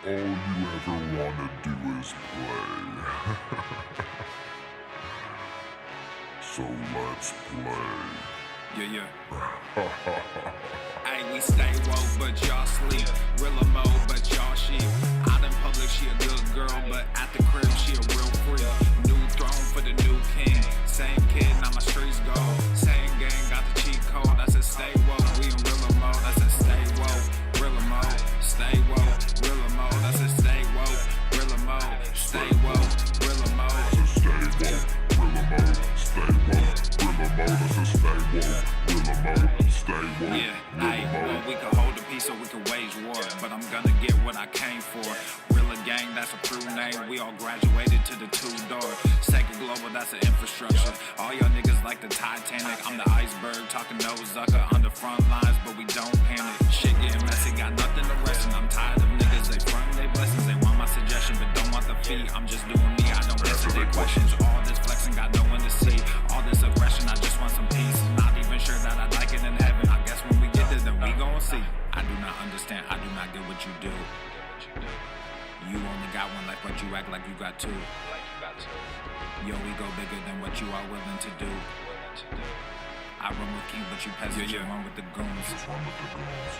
all you ever wanna do is play. So let's play. Yeah. Hey, we stay woke, but y'all sleep. Real mo, but y'all sheep. Out in public, she a good girl, but at the crib, she a real freak. New throne for the new king. Same kid, now my streets go. Same gang, got the cheat code. I said stay woke, we in real mode. I said stay woke, real mode. Stay woke, real mode. I said stay woke, real mode. Stay woke, real mode. Stay woke, real mode. Stay woke, real mode. I said stay woke, real mode. Stay woke, yeah, ayy, well, we can hold a peace or we can wage war, but I'm gonna get what I came for. Rilla gang, that's a crew name. We all graduated to the two-door. Sacred Global, that's an infrastructure. All y'all niggas like the Titanic. I'm the iceberg, talking no Zucker on the front lines, but we don't panic. Shit getting messy, got nothing to rest, and I'm tired of niggas. They front they blessings, they want my suggestion, but don't want the fee. I'm just doing me, I don't answer their questions. All this flexing, got no one to see. All this aggression, I just want some peace. Not even sure that I like it in heaven. I guess when we get there, then we gon' see. I do not understand, I do not get what you do. You only got one life, but you act like you got two. Yo, we go bigger than what you are willing to do. I run with kings, but you peasants, you run with the goons.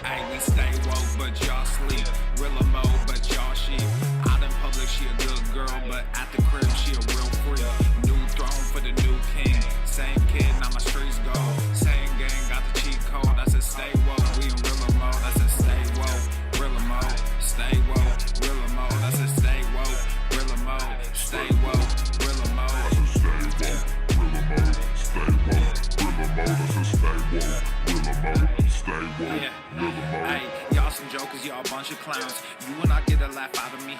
Hey, we stay woke, but y'all sleep. Real mode, but y'all sheep. Out in public, she a good girl, but at the crib, she a real freak. New throne for the new king. Same kid, now my streets go. Same gang, got the cheat code. I said stay woke, we in real mode. I said stay woke, real mode. Stay woke, real mode. I said stay woke, real mode. Stay woke, real mode. I said stay woke, real mode. Stay woke, real mode. I said stay woke, real mode. Stay woke, real mode. Hey, y'all some jokers, y'all a bunch of clowns. You will not get a laugh out of me.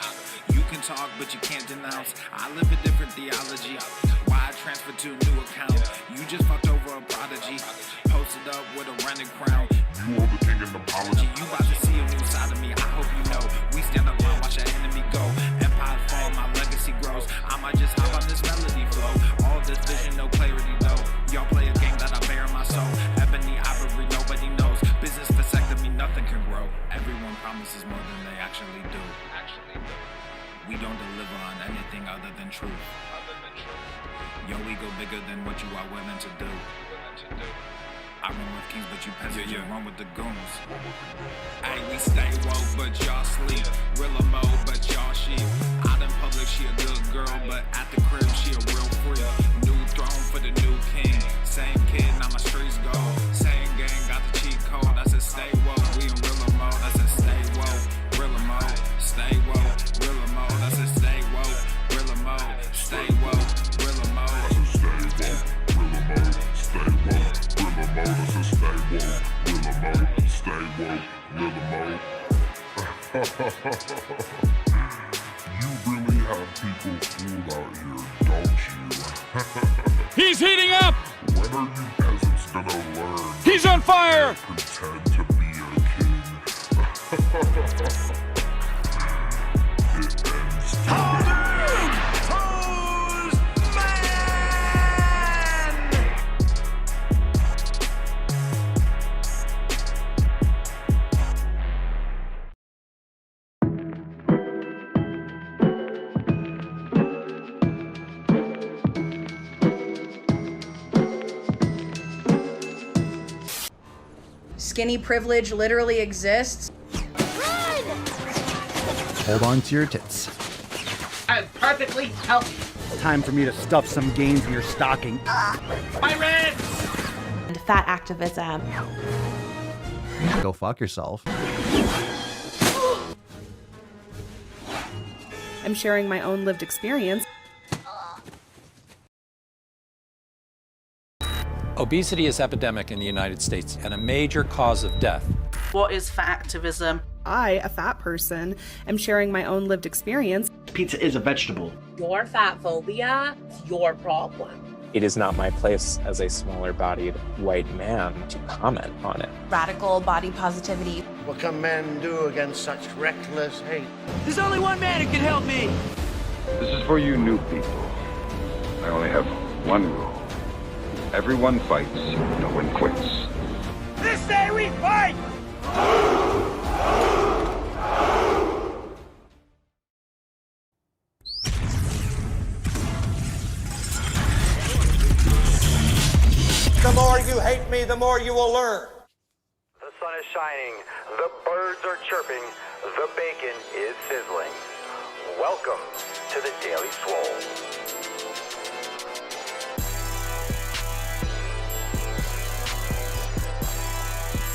You can talk, but you can't denounce. I live a different theology. Why I transferred to a new account? You just fucked over a prodigy. Posted up with a rented crown. You are the king and apology. You about to see a new side of me. I hope you know. We stand up and watch our enemy go. Empire fall, my legacy grows. I might just hop on this melody flow. All this vision, no clarity though. Y'all play a game that I bear in my soul. Ebony ivory, nobody knows. Business vasectomy, nothing can grow. Everyone promises more than they actually do. We don't deliver on anything other than truth. Yo, we go bigger than what you are willing to do. I run with kings, but you peasants, you run with the goons. Hey, we stay woke, but y'all sleep. Real mode, but y'all sheep. Out in public, she a good girl, but at the crib, she a real freak. New throne for the new king. Same kid, now my streets go. Same gang, got the cheat code. I said stay woke, we in real mode. I said stay woke, real mode. Stay woke, real mode. I said stay woke, real mode. Stay woke, real mode. I said stay woke, real mode. Stay woke, real mode. I said stay woke, real mode. Stay woke, real mode. You really have people fooled out here, don't you? He's heating up! When are you peasants gonna learn? He's on fire! Pretend to be a king. It ends today. Skinny privilege literally exists. Hold on to your tits. I'm perfectly healthy. Time for me to stuff some gains in your stocking. My ribs! And fat activism. Go fuck yourself. I'm sharing my own lived experience. Obesity is epidemic in the United States and a major cause of death. What is fat activism? I, a fat person, am sharing my own lived experience. Pizza is a vegetable. Your fat phobia is your problem. It is not my place as a smaller-bodied white man to comment on it. Radical body positivity. What can men do against such reckless hate? There's only one man who can help me. This is for you new people. I only have one rule. Everyone fights, no one quits. This day we fight! hate me, the more you will learn. The sun is shining, the birds are chirping, the bacon is sizzling. Welcome to the Daily Swole.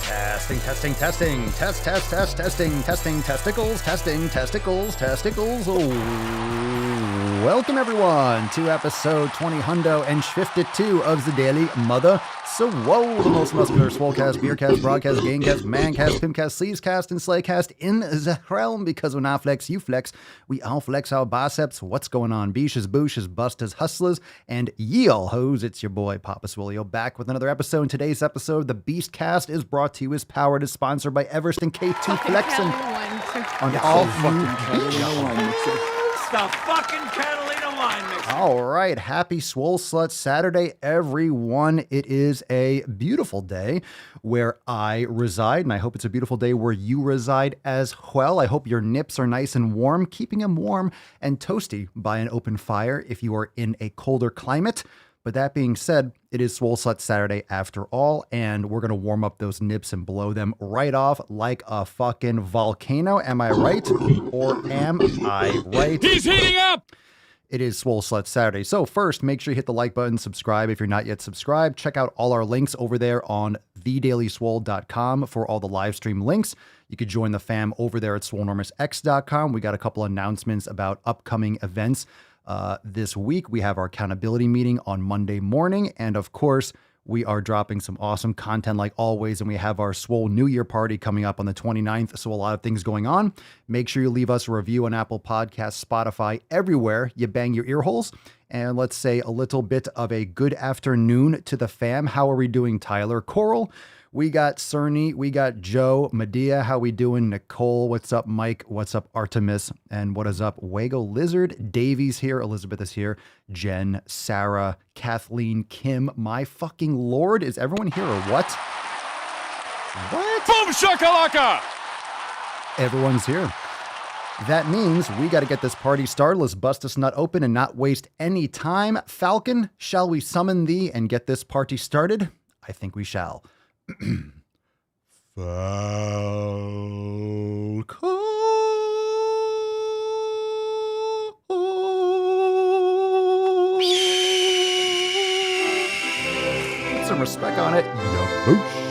Testing, testing, testing, testing, testicles, testicles. Oh, welcome everyone to episode 2052 of the Daily Mother Swole, the most muscular Swolecast, Beercast, Broadcast, Gamecast, Mancast, Pimpcast, Sleevescast, and Slaycast in the realm, because when I flex, you flex, we all flex our biceps. What's going on, beaches, booshes, busters, hustlers, and ye all hoes? It's your boy, Papa Swolio, back with another episode. In today's episode, the Beastcast is brought to you as powered, is sponsored by Everest and K2 Flexin. On all The fucking Catalina wine mixer. All right, happy Swole Slut Saturday, everyone. It is a beautiful day where I reside, and I hope it's a beautiful day where you reside as well. I hope your nips are nice and warm, keeping them warm and toasty by an open fire if you are in a colder climate. But that being said, it is Swole Slut Saturday after all, and we're going to warm up those nips and blow them right off like a fucking volcano. Am I right? Or am I right? He's heating up! It is Swole Slut Saturday. So first, make sure you hit the like button, subscribe if you're not yet subscribed. Check out all our links over there on thedailyswole.com for all the live stream links. You could join the fam over there at swolenormousx.com. We got a couple announcements about upcoming events. This week, we have our accountability meeting on Monday morning. And of course, we are dropping some awesome content like always. And we have our Swole New Year party coming up on the 29th. So a lot of things going on. Make sure you leave us a review on Apple Podcasts, Spotify, everywhere you bang your ear holes. And let's say a little bit of a good afternoon to the fam. How are we doing, Tyler? Coral? We got Cerny, we got Joe, Medea, how we doing? Nicole, what's up? Mike, what's up? Artemis, and what is up? Wago Lizard, Davies here, Elizabeth is here, Jen, Sarah, Kathleen, Kim, my fucking lord, is everyone here or what? What? Boom shakalaka! Everyone's here. That means we got to get this party started. Let's bust this nut open and not waste any time. Falcon, shall we summon thee and get this party started? I think we shall. Falcon. Put some respect on it. Yaboosh.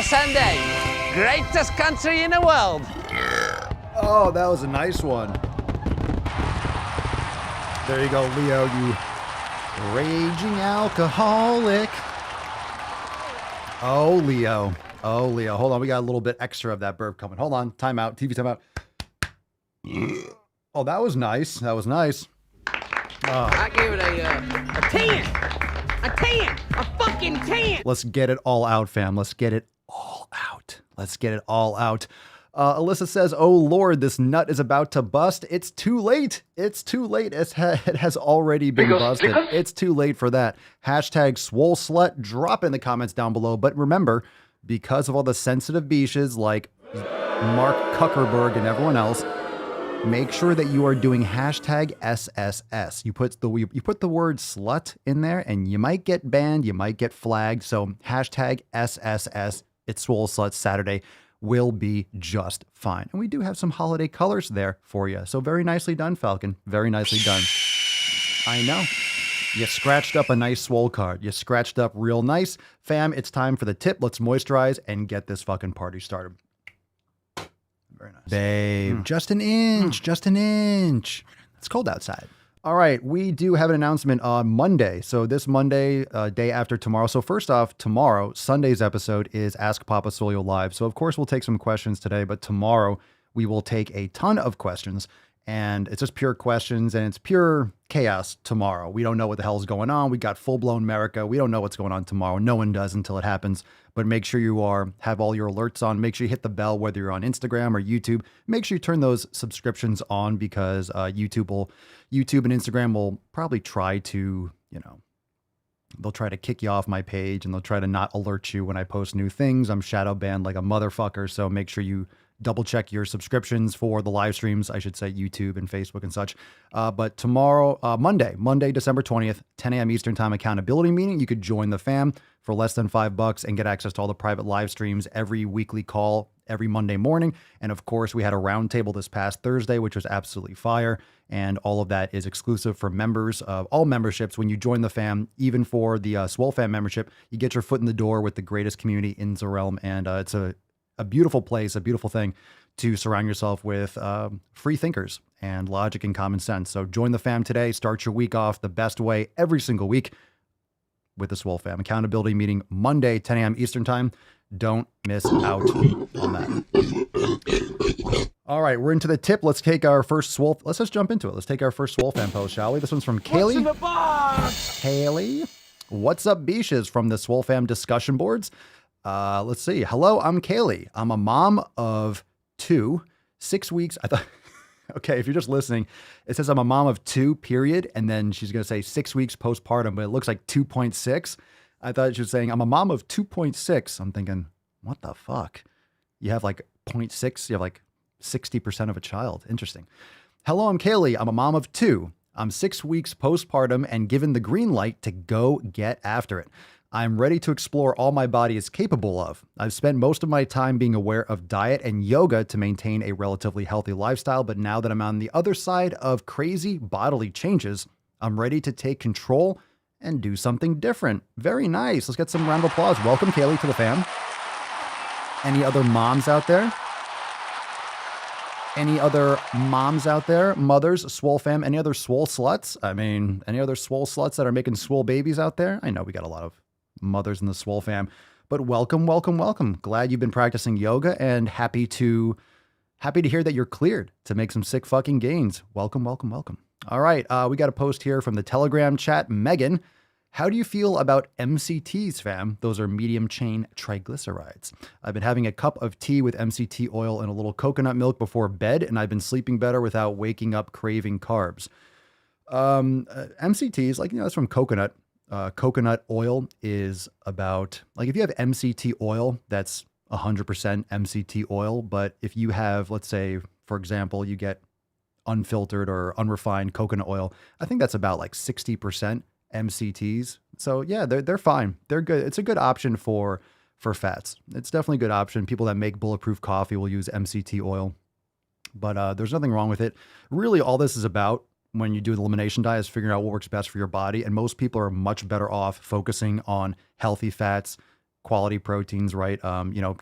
Sunday, greatest country in the world. Oh, that was a nice one. There you go, Leo, you raging alcoholic. Oh, Leo. Oh, Leo. Hold on, we got a little bit extra of that burp coming. Hold on, time out, TV time out. Oh, that was nice. That was nice. I give it a 10. A 10. A fucking 10. Let's get it all out, fam. Let's get it all out. Let's get it all out. Alyssa says, oh Lord, this nut is about to bust. It's too late. It's too late. It has already been busted. It's too late for that. Hashtag Swole Slut. Drop in the comments down below. But remember, because of all the sensitive beaches like Mark Kuckerberg and everyone else, make sure that you are doing hashtag SSS. You put the word slut in there and you might get banned, you might get flagged. So hashtag SSS. It's Swole Slut Saturday. Will be just fine. And we do have some holiday colors there for you. So very nicely done, Falcon. Very nicely done. I know. You scratched up a nice Swole card. You scratched up real nice. Fam, it's time for the tip. Let's moisturize and get this fucking party started. Very nice. Babe, just an inch, just an inch. It's cold outside. All right, we do have an announcement on Monday. So this Monday, day after tomorrow. So first off, tomorrow, Sunday's episode is Ask Papa Swole Live. So of course we'll take some questions today, but tomorrow we will take a ton of questions. And it's just pure questions and it's pure chaos tomorrow. We don't know what the hell is going on. We got full-blown America. We don't know what's going on tomorrow. No one does until it happens. But make sure you have all your alerts on. Make sure you hit the bell, whether you're on Instagram or YouTube. Make sure you turn those subscriptions on because YouTube and Instagram will probably try to, they'll try to kick you off my page and they'll try to not alert you when I post new things. I'm shadow banned like a motherfucker. So make sure you double check your subscriptions for the live streams, I should say YouTube and Facebook and such. But tomorrow, Monday, December 20th, 10 a.m. Eastern time accountability meeting. You could join the fam for less than $5 and get access to all the private live streams, every weekly call, every Monday morning. And of course, we had a roundtable this past Thursday, which was absolutely fire. And all of that is exclusive for members of all memberships. When you join the fam, even for the SwoleFam membership, you get your foot in the door with the greatest community in the realm. And it's a beautiful place, a beautiful thing to surround yourself with free thinkers and logic and common sense. So join the fam today. Start your week off the best way every single week with the SwoleFam. Accountability meeting Monday, 10 a.m. Eastern time. Don't miss out on that. All right, we're into the tip. Let's take our first Swole. Let's just jump into it. Let's take our first SwoleFam post, shall we? This one's from Kaylee. What's in the box? Kaylee. What's up, Beaches, from the SwoleFam discussion boards. Let's see. Hello, I'm Kaylee. I'm a mom of 2, 6 weeks. I thought, okay, if you're just listening, it says I'm a mom of 2, period. And then she's going to say 6 weeks postpartum, but it looks like 2.6. I thought she was saying I'm a mom of 2.6. I'm thinking, what the fuck? You have like 0.6. You have like 60% of a child. Interesting. Hello, I'm Kaylee. I'm a mom of 2. I'm 6 weeks postpartum and given the green light to go get after it. I'm ready to explore all my body is capable of. I've spent most of my time being aware of diet and yoga to maintain a relatively healthy lifestyle, but now that I'm on the other side of crazy bodily changes, I'm ready to take control and do something different. Very nice. Let's get some round of applause. Welcome, Kaylee, to the fam. Any other moms out there? Any other moms out there? Mothers, SwoleFam, any other swole sluts? I mean, any other swole sluts that are making swole babies out there? I know we got a lot of mothers in the SwoleFam, but welcome, welcome, welcome. Glad you've been practicing yoga and happy to hear that you're cleared to make some sick fucking gains. Welcome, welcome, welcome. All right, we got a post here from the Telegram chat. Megan, how do you feel about MCTs, fam? Those are medium chain triglycerides. I've been having a cup of tea with MCT oil and a little coconut milk before bed, and I've been sleeping better without waking up craving carbs. MCTs, like, that's from coconut. Coconut oil is about, like, if you have MCT oil, that's 100% MCT oil. But if you have, let's say, for example, you get unfiltered or unrefined coconut oil, I think that's about like 60% MCTs. So yeah, they're fine. They're good. It's a good option for fats. It's definitely a good option. People that make bulletproof coffee will use MCT oil, but there's nothing wrong with it. Really, all this is about when you do an elimination diet is figuring out what works best for your body. And most people are much better off focusing on healthy fats, quality proteins, right?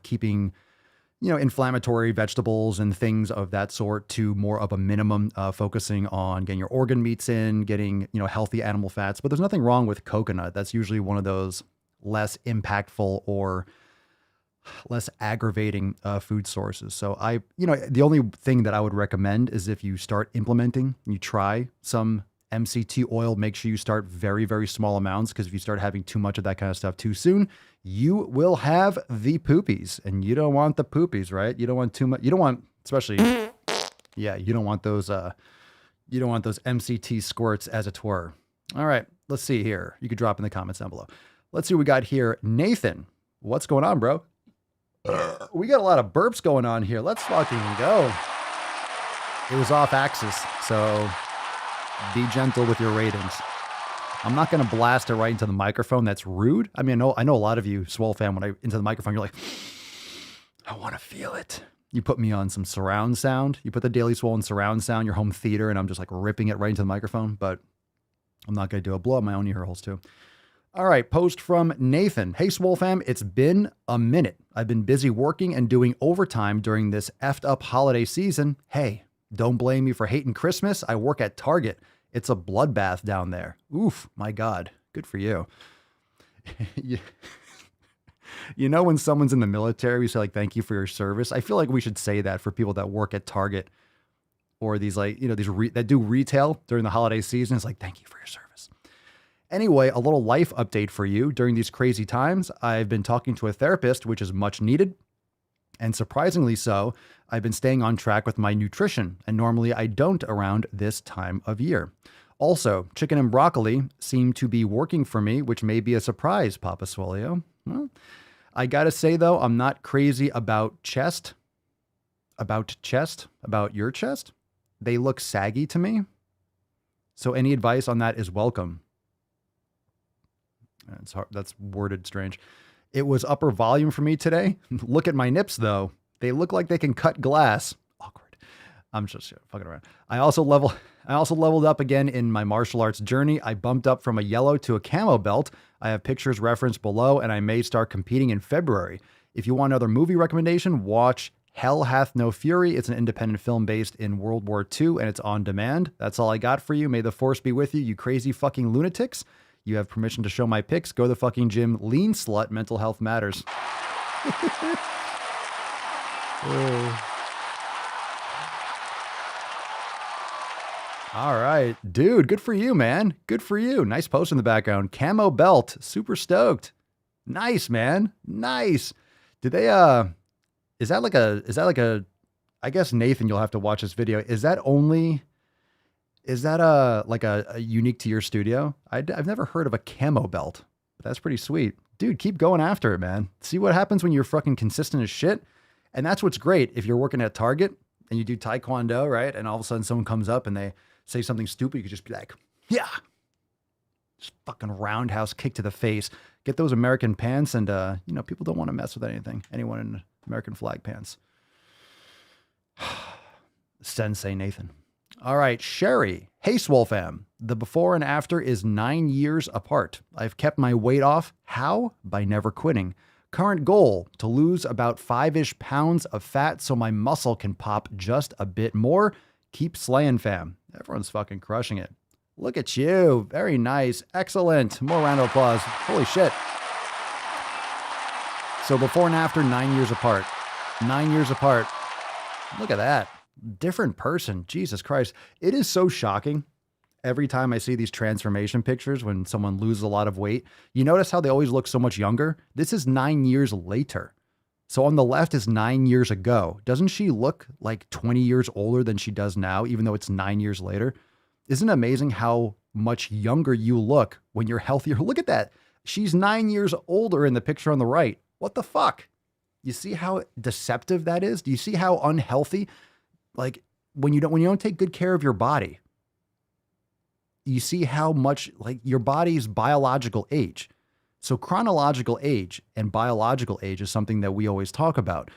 Keeping, inflammatory vegetables and things of that sort to more of a minimum, focusing on getting your organ meats in, getting, healthy animal fats. But there's nothing wrong with coconut. That's usually one of those less impactful or less aggravating food sources. So the only thing that I would recommend is if you start implementing, you try some MCT oil, make sure you start very, very small amounts, because if you start having too much of that kind of stuff too soon, you will have the poopies, and you don't want the poopies, right? You don't want too much. You don't want, especially, yeah, you don't want those MCT squirts, as it were. All right, let's see here. You could drop in the comments down below. Let's see what we got here. Nathan, what's going on, bro? We got a lot of burps going on here. Let's fucking go. It was off axis, so be gentle with your ratings. I'm not going to blast it right into the microphone. That's rude. I mean, I know a lot of you SwoleFam, when I into the microphone, you're like, I want to feel it. You put me on some surround sound. You put the Daily Swole in surround sound, your home theater, and I'm just like ripping it right into the microphone. But I'm not going to do it. Blow up my own ear holes too. All right, post from Nathan. Hey, SwoleFam, it's been a minute. I've been busy working and doing overtime during this effed up holiday season. Hey, don't blame me for hating Christmas. I work at Target. It's a bloodbath down there. Oof, my God. Good for you. You know, when someone's in the military, we say, like, thank you for your service. I feel like we should say that for people that work at Target or these, like, you know, that do retail during the holiday season. It's like, thank you for your service. Anyway, a little life update for you. During these crazy times, I've been talking to a therapist, which is much needed. And surprisingly so, I've been staying on track with my nutrition. And normally I don't around this time of year. Also, chicken and broccoli seem to be working for me, which may be a surprise, Papa Swolio. Well, I gotta say, though, I'm not crazy about chest. About your chest. They look saggy to me. So any advice on that is welcome. It's hard. That's worded strange. It was upper volume for me today. Look at my nips, though. They look like they can cut glass. Awkward. I'm just fucking around. I also leveled up again in my martial arts journey. I bumped up from a yellow to a camo belt. I have pictures referenced below, and I may start competing in February. If you want another movie recommendation, watch Hell Hath No Fury. It's an independent film based in World War II, and it's on demand. That's all I got for you. May the force be with you, you crazy fucking lunatics. You have permission to show my pics. Go to the fucking gym. Lean slut. Mental health matters. All right, dude. Good for you, man. Good for you. Nice post in the background. Camo belt. Super stoked. Nice, man. Nice. Did they, is that like a, I guess Nathan, you'll have to watch this video. Is that like a unique to your studio? I've never heard of a camo belt, but that's pretty sweet. Dude, keep going after it, man. See what happens when you're fucking consistent as shit. And that's what's great. If you're working at Target and you do Taekwondo, right? And all of a sudden someone comes up and they say something stupid, you could just be like, yeah. Just fucking roundhouse kick to the face. Get those American pants and, people don't want to mess with anyone in American flag pants. Sensei Nathan. All right, Sherry. Hey, SwoleFam. The before and after is 9 years apart. I've kept my weight off. How? By never quitting. Current goal, to lose about 5-ish pounds of fat so my muscle can pop just a bit more. Keep slaying, fam. Everyone's fucking crushing it. Look at you. Very nice. Excellent. More round of applause. Holy shit. So before and after, 9 years apart. 9 years apart. Look at that. Different person. Jesus Christ. It is so shocking every time I see these transformation pictures when someone loses a lot of weight. You notice how they always look so much younger? This is 9 years later. So on the left is 9 years ago. Doesn't she look like 20 years older than she does now, even though it's 9 years later? Isn't it amazing how much younger you look when you're healthier? Look at that. She's 9 years older in the picture on the right. What the fuck? You see how deceptive that is? Do you see how unhealthy? Like when you don't take good care of your body, you see how much like your body's biological age. So chronological age and biological age is something that we always talk about.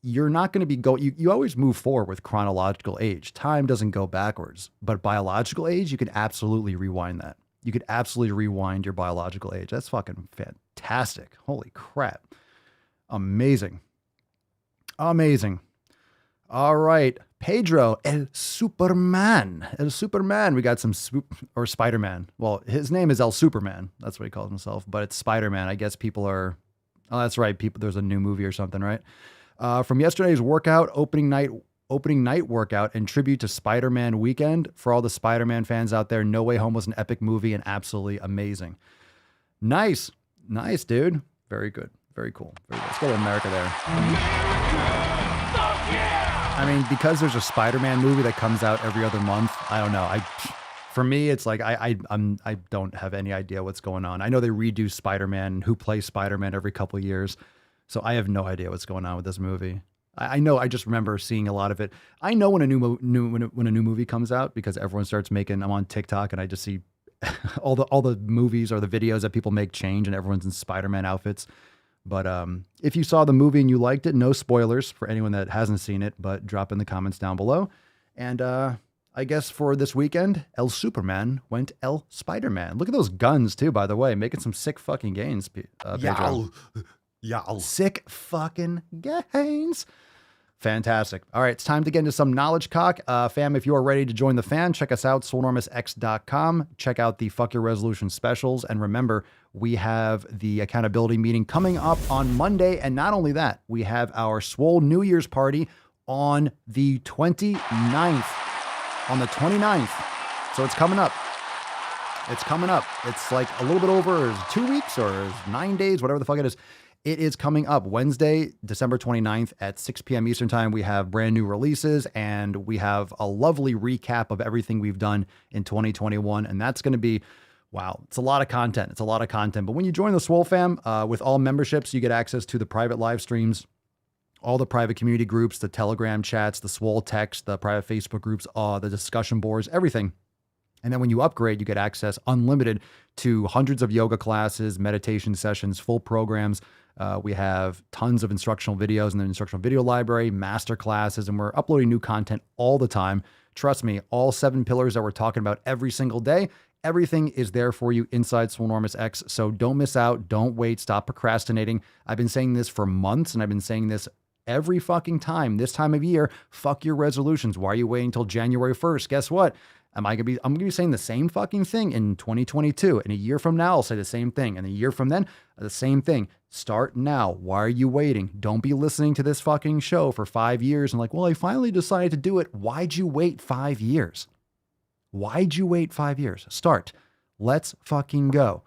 You're not going to be you always move forward with chronological age. Time doesn't go backwards, but biological age, you could absolutely rewind that. You could absolutely rewind your biological age. That's fucking fantastic. Holy crap. Amazing. Amazing. All right. Pedro, El Superman. El Superman. We got some or Spider-Man. Well, his name is El Superman. That's what he calls himself, but it's Spider-Man. I guess people are, oh, that's right. There's a new movie or something, right? From yesterday's workout, opening night workout and tribute to Spider-Man weekend. For all the Spider-Man fans out there, No Way Home was an epic movie and absolutely amazing. Nice. Nice, dude. Very good. Very cool. Very good. Let's go to America there. I mean, because there's a Spider-Man movie that comes out every other month, I don't know. For me, it's like I don't have any idea what's going on. I know they redo Spider-Man, who plays Spider-Man every couple of years, so I have no idea what's going on with this movie. I know. I just remember seeing a lot of it. I know when a new movie comes out because everyone starts making. I'm on TikTok and I just see all the movies or the videos that people make change and everyone's in Spider-Man outfits. But if you saw the movie and you liked it, no spoilers for anyone that hasn't seen it, but drop in the comments down below. And I I guess for this weekend, El Superman went El Spider-Man. Look at those guns too, by the way, making some sick fucking gains. Pedro. Sick fucking gains. Fantastic. All right, it's time to get into some knowledge cock. Fam, if you are ready to join the fan, check us out, swolenormousx.com. Check out the Fuck Your Resolution specials. And remember, we have the accountability meeting coming up on Monday. And not only that, we have our Swole New Year's party on the 29th. On the 29th. So it's coming up. It's coming up. It's like a little bit over 2 weeks or 9 days, whatever the fuck it is. It is coming up Wednesday, December 29th at 6 p.m. Eastern time. We have brand new releases and we have a lovely recap of everything we've done in 2021. And that's going to be, wow, it's a lot of content. It's a lot of content. But when you join the SwoleFam, with all memberships, you get access to the private live streams, all the private community groups, the Telegram chats, the Swole text, the private Facebook groups, the discussion boards, everything. And then when you upgrade, you get access unlimited to hundreds of yoga classes, meditation sessions, full programs. We have tons of instructional videos in the instructional video library, master classes, and we're uploading new content all the time. Trust me, all 7 pillars that we're talking about every single day, everything is there for you inside SwoleNormousX. So don't miss out. Don't wait. Stop procrastinating. I've been saying this for months, and I've been saying this every fucking time. This time of year, fuck your resolutions. Why are you waiting until January 1st? Guess what? I'm gonna be saying the same fucking thing in 2022. And a year from now, I'll say the same thing. And a year from then, the same thing. Start now. Why are you waiting? Don't be listening to this fucking show for 5 years and like, well, I finally decided to do it. Why'd you wait 5 years? Why'd you wait 5 years? Start. Let's fucking go.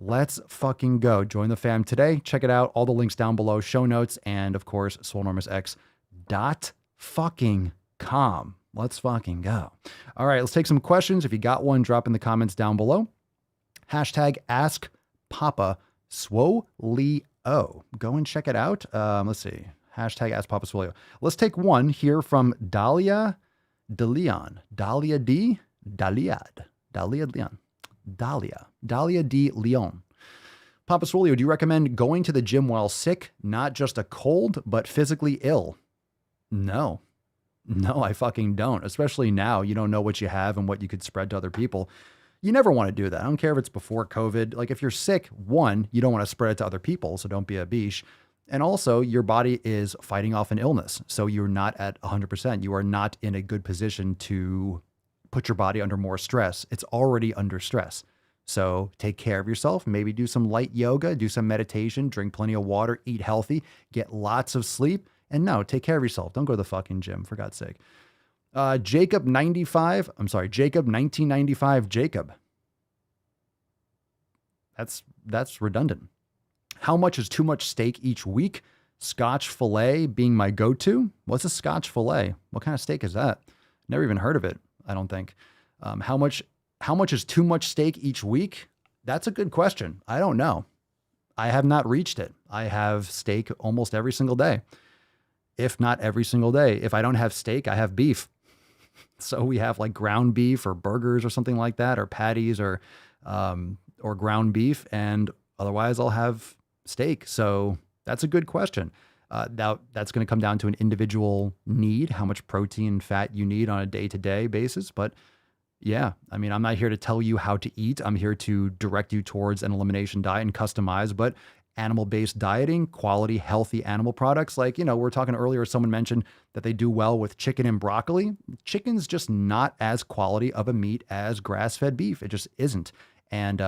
Let's fucking go. Join the fam today. Check it out. All the links down below, show notes, and of course, swolenormousx.com. Let's fucking go. All right, let's take some questions. If you got one, drop in the comments down below. Hashtag Ask Papa Swoleo. Go and check it out. Let's see. Hashtag Ask Papa Swoleo. Let's take one here from Dahlia DeLeon. Dahlia D. Dahliad. Dahlia Leon. Dahlia D. Leon. Papa Swoleo, do you recommend going to the gym while sick, not just a cold, but physically ill? No. No, I fucking don't. Especially now, you don't know what you have and what you could spread to other people. You never want to do that. I don't care if it's before COVID. Like if you're sick, one, you don't want to spread it to other people. So don't be a biche. And also your body is fighting off an illness. So you're not at 100%. You are not in a good position to put your body under more stress. It's already under stress. So take care of yourself. Maybe do some light yoga, do some meditation, drink plenty of water, eat healthy, get lots of sleep. And no, take care of yourself. Don't go to the fucking gym, for God's sake. Jacob 1995, Jacob. That's redundant. How much is too much steak each week? Scotch fillet being my go-to. What's a Scotch fillet? What kind of steak is that? Never even heard of it, I don't think. How much is too much steak each week? That's a good question. I don't know. I have not reached it. I have steak almost every single day. If not every single day. If I don't have steak, I have beef. So we have like ground beef or burgers or something like that, or patties or ground beef. And otherwise I'll have steak. So that's a good question. That's going to come down to an individual need, how much protein and fat you need on a day-to-day basis. But yeah, I mean, I'm not here to tell you how to eat. I'm here to direct you towards an elimination diet and customize, but animal-based dieting, quality, healthy animal products. Like, you know, we were talking earlier, someone mentioned that they do well with chicken and broccoli. Chicken's just not as quality of a meat as grass-fed beef. It just isn't. And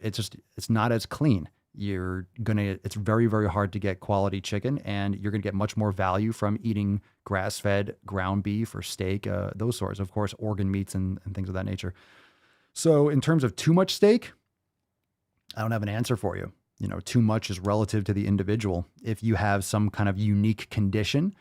it's not as clean. It's very, very hard to get quality chicken, and you're going to get much more value from eating grass-fed ground beef or steak, those sorts, of course, organ meats and things of that nature. So in terms of too much steak, I don't have an answer for you. You know, too much is relative to the individual. If you have some kind of unique condition,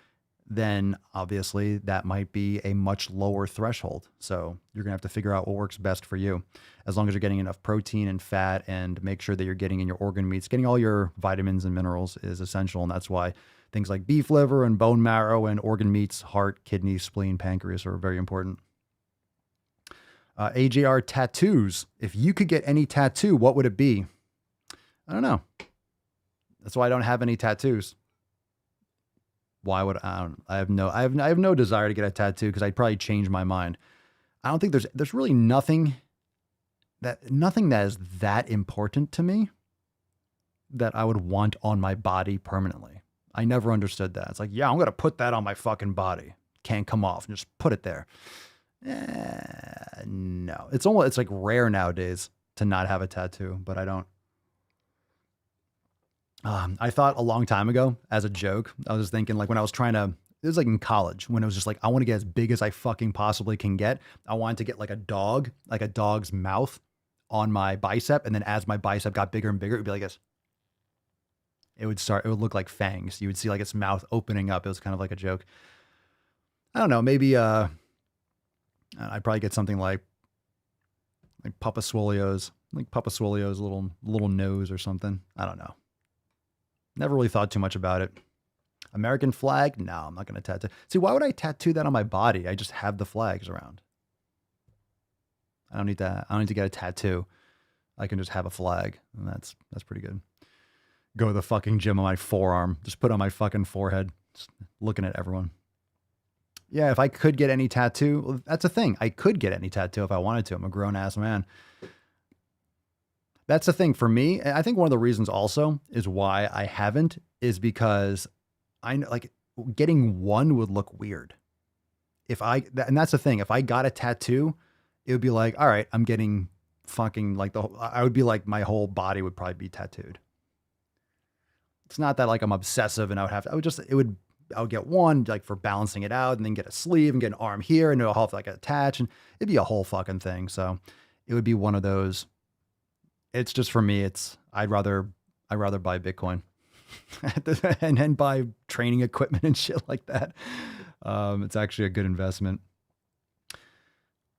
then obviously that might be a much lower threshold. So you're going to have to figure out what works best for you. As long as you're getting enough protein and fat, and make sure that you're getting in your organ meats, getting all your vitamins and minerals is essential. And that's why things like beef liver and bone marrow and organ meats, heart, kidney, spleen, pancreas are very important. AJR tattoos. If you could get any tattoo, what would it be? I don't know. That's why I don't have any tattoos. Why would I have no desire to get a tattoo, because I'd probably change my mind. I don't think there's really nothing that is that important to me that I would want on my body permanently. I never understood that. It's like, yeah, I'm going to put that on my fucking body. Can't come off. Just put it there. No. It's like rare nowadays to not have a tattoo, but I don't. I thought a long time ago as a joke, I was thinking like when I was trying to, it was like in college when it was just like, I want to get as big as I fucking possibly can get. I wanted to get like a dog's mouth on my bicep. And then as my bicep got bigger and bigger, it would be like this. It would look like fangs. You would see like its mouth opening up. It was kind of like a joke. I don't know. Maybe, I'd probably get something like Papa Swole's little nose or something. I don't know. Never really thought too much about it. American flag? No, I'm not going to tattoo. See, why would I tattoo that on my body? I just have the flags around. I don't need that. I don't need to get a tattoo. I can just have a flag, and that's pretty good. Go to the fucking gym on my forearm. Just put it on my fucking forehead. Just looking at everyone. Yeah, if I could get any tattoo, well, that's a thing. I could get any tattoo if I wanted to. I'm a grown-ass man. That's the thing for me. I think one of the reasons also is why I haven't is because I know like getting one would look weird. And that's the thing. If I got a tattoo, it would be like, all right, I'm getting fucking like I would be like my whole body would probably be tattooed. It's not that like I'm obsessive and I would get one like for balancing it out and then get a sleeve and get an arm here and it'll have to like attach and it'd be a whole fucking thing. So it would be one of those. It's just for me, I'd rather buy Bitcoin and then buy training equipment and shit like that. It's actually a good investment.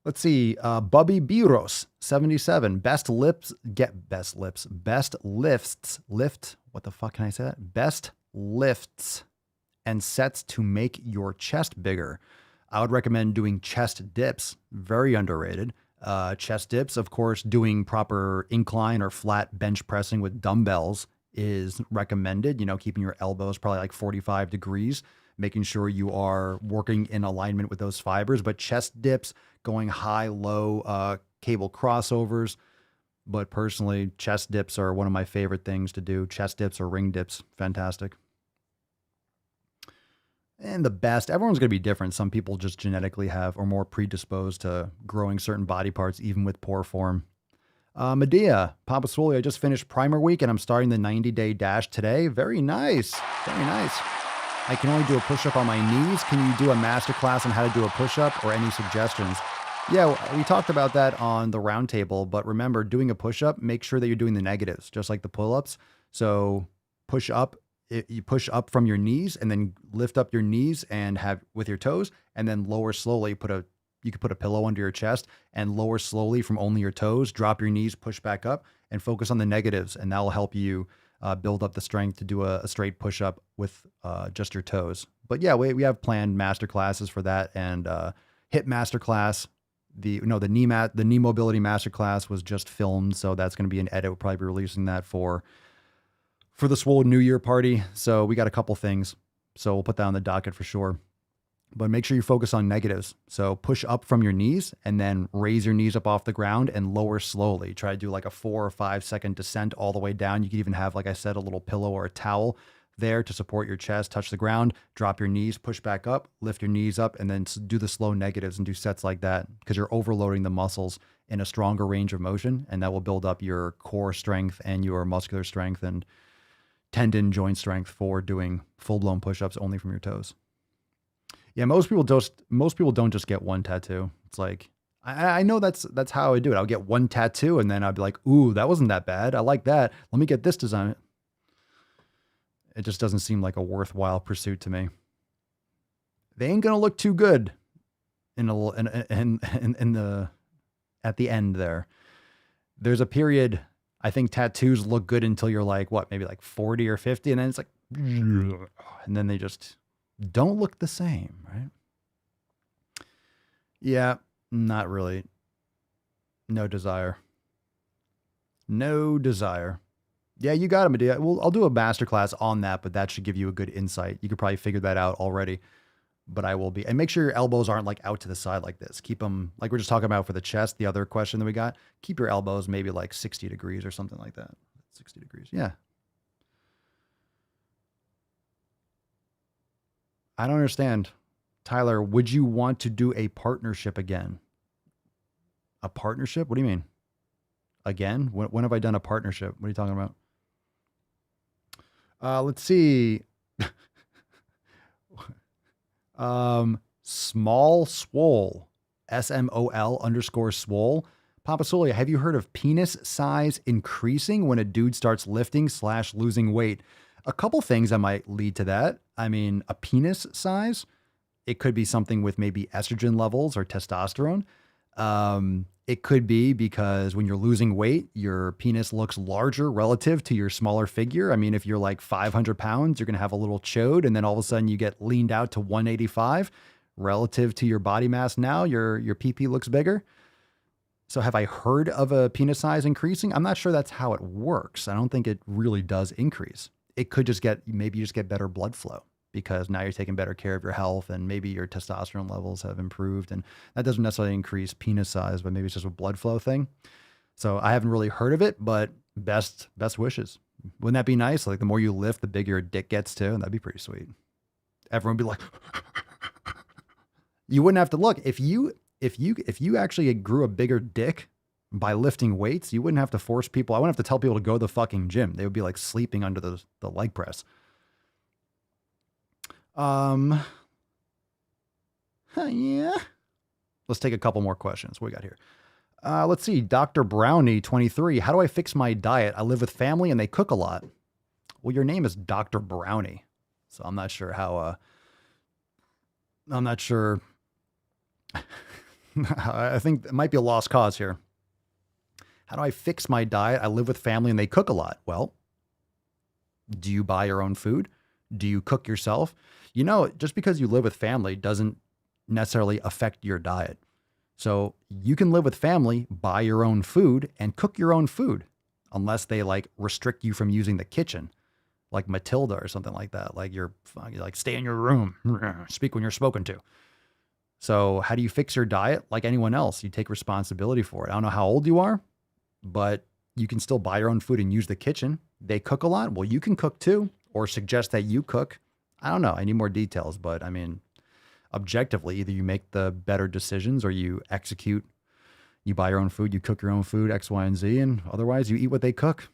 Let's see. Bubby Biros 77. Best lifts. What the fuck can I say that? Best lifts and sets to make your chest bigger. I would recommend doing chest dips. Very underrated. Chest dips, of course, doing proper incline or flat bench pressing with dumbbells is recommended. You know, keeping your elbows probably like 45 degrees, making sure you are working in alignment with those fibers. But chest dips, going high, low, cable crossovers. But personally, chest dips are one of my favorite things to do. Chest dips or ring dips, fantastic. And the best, everyone's going to be different. Some people just genetically are more predisposed to growing certain body parts, even with poor form. Medea, Papa Swole, I just finished primer week and I'm starting the 90-day dash today. Very nice. Very nice. I can only do a push-up on my knees. Can you do a masterclass on how to do a push-up or any suggestions? Yeah, we talked about that on the roundtable, but remember, doing a push-up, make sure that you're doing the negatives, just like the pull-ups. So push up. You push up from your knees and then lift up your knees and have with your toes and then lower slowly. You could put a pillow under your chest and lower slowly from only your toes, drop your knees, push back up and focus on the negatives. And that will help you build up the strength to do a straight push up with just your toes. But yeah, we have planned master classes for that and hip master class. The knee mobility master class was just filmed. So that's going to be an edit. We'll probably be releasing that for the Swole New Year party. So we got a couple things. So we'll put that on the docket for sure. But make sure you focus on negatives. So push up from your knees and then raise your knees up off the ground and lower slowly. Try to do like a 4 or 5 second descent all the way down. You could even have, like I said, a little pillow or a towel there to support your chest, touch the ground, drop your knees, push back up, lift your knees up, and then do the slow negatives and do sets like that because you're overloading the muscles in a stronger range of motion. And that will build up your core strength and your muscular strength and tendon joint strength for doing full-blown push-ups only from your toes. Yeah, most people don't just get one tattoo. It's like I know that's how I do it. I'll get one tattoo and then I'll be like, ooh, that wasn't that bad. I like that. Let me get this design. It just doesn't seem like a worthwhile pursuit to me. They ain't gonna look too good at the end there. There's a period. I think tattoos look good until you're like, what, maybe like 40 or 50. And then it's like, and then they just don't look the same, right? Yeah, not really. No desire. No desire. Yeah, you got it, Medea. Well, I'll do a masterclass on that, but that should give you a good insight. You could probably figure that out already. but I will be. And make sure your elbows aren't like out to the side like this. Keep them, like we're just talking about for the chest, the other question that we got. Keep your elbows maybe like 60 degrees or something like that. 60 degrees. Yeah. I don't understand. Tyler, would you want to do a partnership again? A partnership? What do you mean? Again? When have I done a partnership? What are you talking about? Let's see. Small Swole, SMOL_Swole. Papa Solia, have you heard of penis size increasing when a dude starts lifting / losing weight? A couple things that might lead to that. I mean, a penis size, it could be something with maybe estrogen levels or testosterone. It could be because when you're losing weight, your penis looks larger relative to your smaller figure. I mean, if you're like 500 pounds, you're going to have a little chode, and then all of a sudden you get leaned out to 185 relative to your body mass. Now your PP looks bigger. So have I heard of a penis size increasing? I'm not sure that's how it works. I don't think it really does increase. It could just maybe you just get better blood flow, because now you're taking better care of your health and maybe your testosterone levels have improved. And that doesn't necessarily increase penis size, but maybe it's just a blood flow thing. So I haven't really heard of it, but best wishes. Wouldn't that be nice? Like the more you lift, the bigger your dick gets too. And that'd be pretty sweet. Everyone would be like, you wouldn't have to look. If you actually grew a bigger dick by lifting weights, you wouldn't have to force people. I wouldn't have to tell people to go to the fucking gym. They would be like sleeping under the leg press. Yeah. Let's take a couple more questions. What we got here? Let's see. Dr. Brownie 23. How do I fix my diet? I live with family and they cook a lot. Well, your name is Dr. Brownie, so I'm not sure how, I'm not sure. I think it might be a lost cause here. How do I fix my diet? I live with family and they cook a lot. Well, do you buy your own food? Do you cook yourself? You know, just because you live with family doesn't necessarily affect your diet. So you can live with family, buy your own food, and cook your own food, unless they like restrict you from using the kitchen, like Matilda or something like that. Like you're like, stay in your room, speak when you're spoken to. So how do you fix your diet? Like anyone else, you take responsibility for it. I don't know how old you are, but you can still buy your own food and use the kitchen. They cook a lot. Well, you can cook too, or suggest that you cook. I don't know. I need more details, but I mean, objectively, either you make the better decisions or you execute, you buy your own food, you cook your own food, X, Y, and Z, and otherwise you eat what they cook.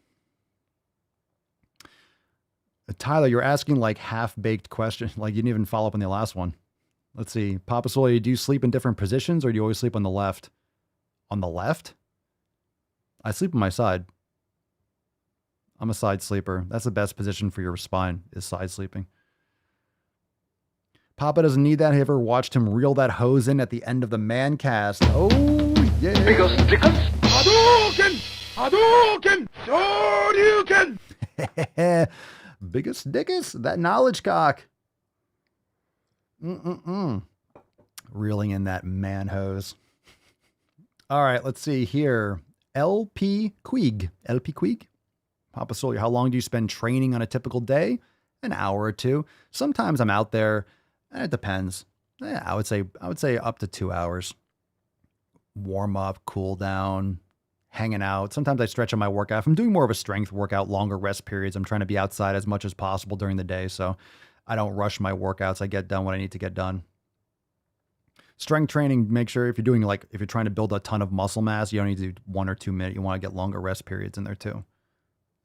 Tyler, you're asking like half-baked questions. Like you didn't even follow up on the last one. Let's see. Papa Soy, do you sleep in different positions or do you always sleep on the left? On the left? I sleep on my side. I'm a side sleeper. That's the best position for your spine, is side sleeping. Papa doesn't need that. Have you ever watched him reel that hose in at the end of the man cast? Oh, yeah. Because Hadouken! Hadouken! Shoryuken! Biggest dickus, that knowledge cock. Reeling in that man hose. All right, let's see here. LP Queeg. Papa Sawyer, how long do you spend training on a typical day? An hour or two. Sometimes I'm out there, and it depends. Yeah, I would say up to 2 hours. Warm up, cool down, hanging out. Sometimes I stretch on my workout. If I'm doing more of a strength workout, longer rest periods, I'm trying to be outside as much as possible during the day, so I don't rush my workouts. I get done what I need to get done. Strength training, make sure if you're trying to build a ton of muscle mass, you don't need to do 1 or 2 minutes. You want to get longer rest periods in there too.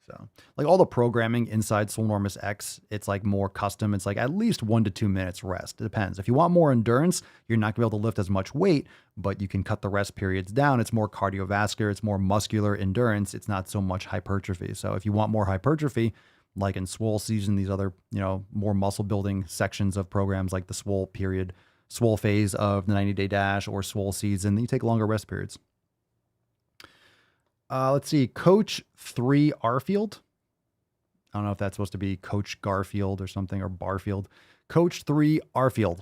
So like all the programming inside SwoleNormus X, it's like more custom. It's like at least 1 to 2 minutes rest. It depends. If you want more endurance, you're not gonna be able to lift as much weight, but you can cut the rest periods down. It's more cardiovascular. It's more muscular endurance. It's not so much hypertrophy. So if you want more hypertrophy, like in Swole season, these other, more muscle building sections of programs like the Swole period, Swole phase of the 90-day dash or Swole season, then you take longer rest periods. Let's see, Coach 3 Arfield. I don't know if that's supposed to be Coach Garfield or something, or Barfield. Coach 3 Arfield.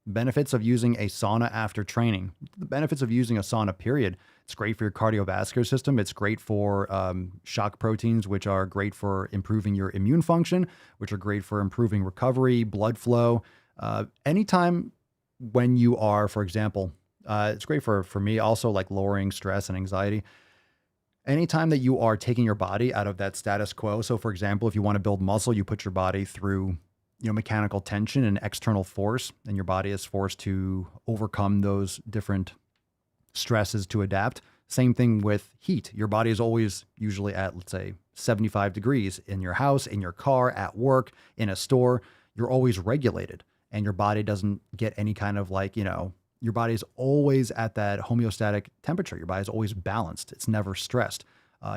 Benefits of using a sauna after training. The benefits of using a sauna, period. It's great for your cardiovascular system. It's great for shock proteins, which are great for improving your immune function, which are great for improving recovery, blood flow. Anytime when you are, for example, it's great for me also, like lowering stress and anxiety. Anytime that you are taking your body out of that status quo. So for example, if you want to build muscle, you put your body through, mechanical tension and external force, and your body is forced to overcome those different stresses to adapt. Same thing with heat. Your body is always usually at, let's say, 75 degrees in your house, in your car, at work, in a store. You're always regulated, and your body doesn't get any kind of your body is always at that homeostatic temperature. Your body is always balanced. It's never stressed.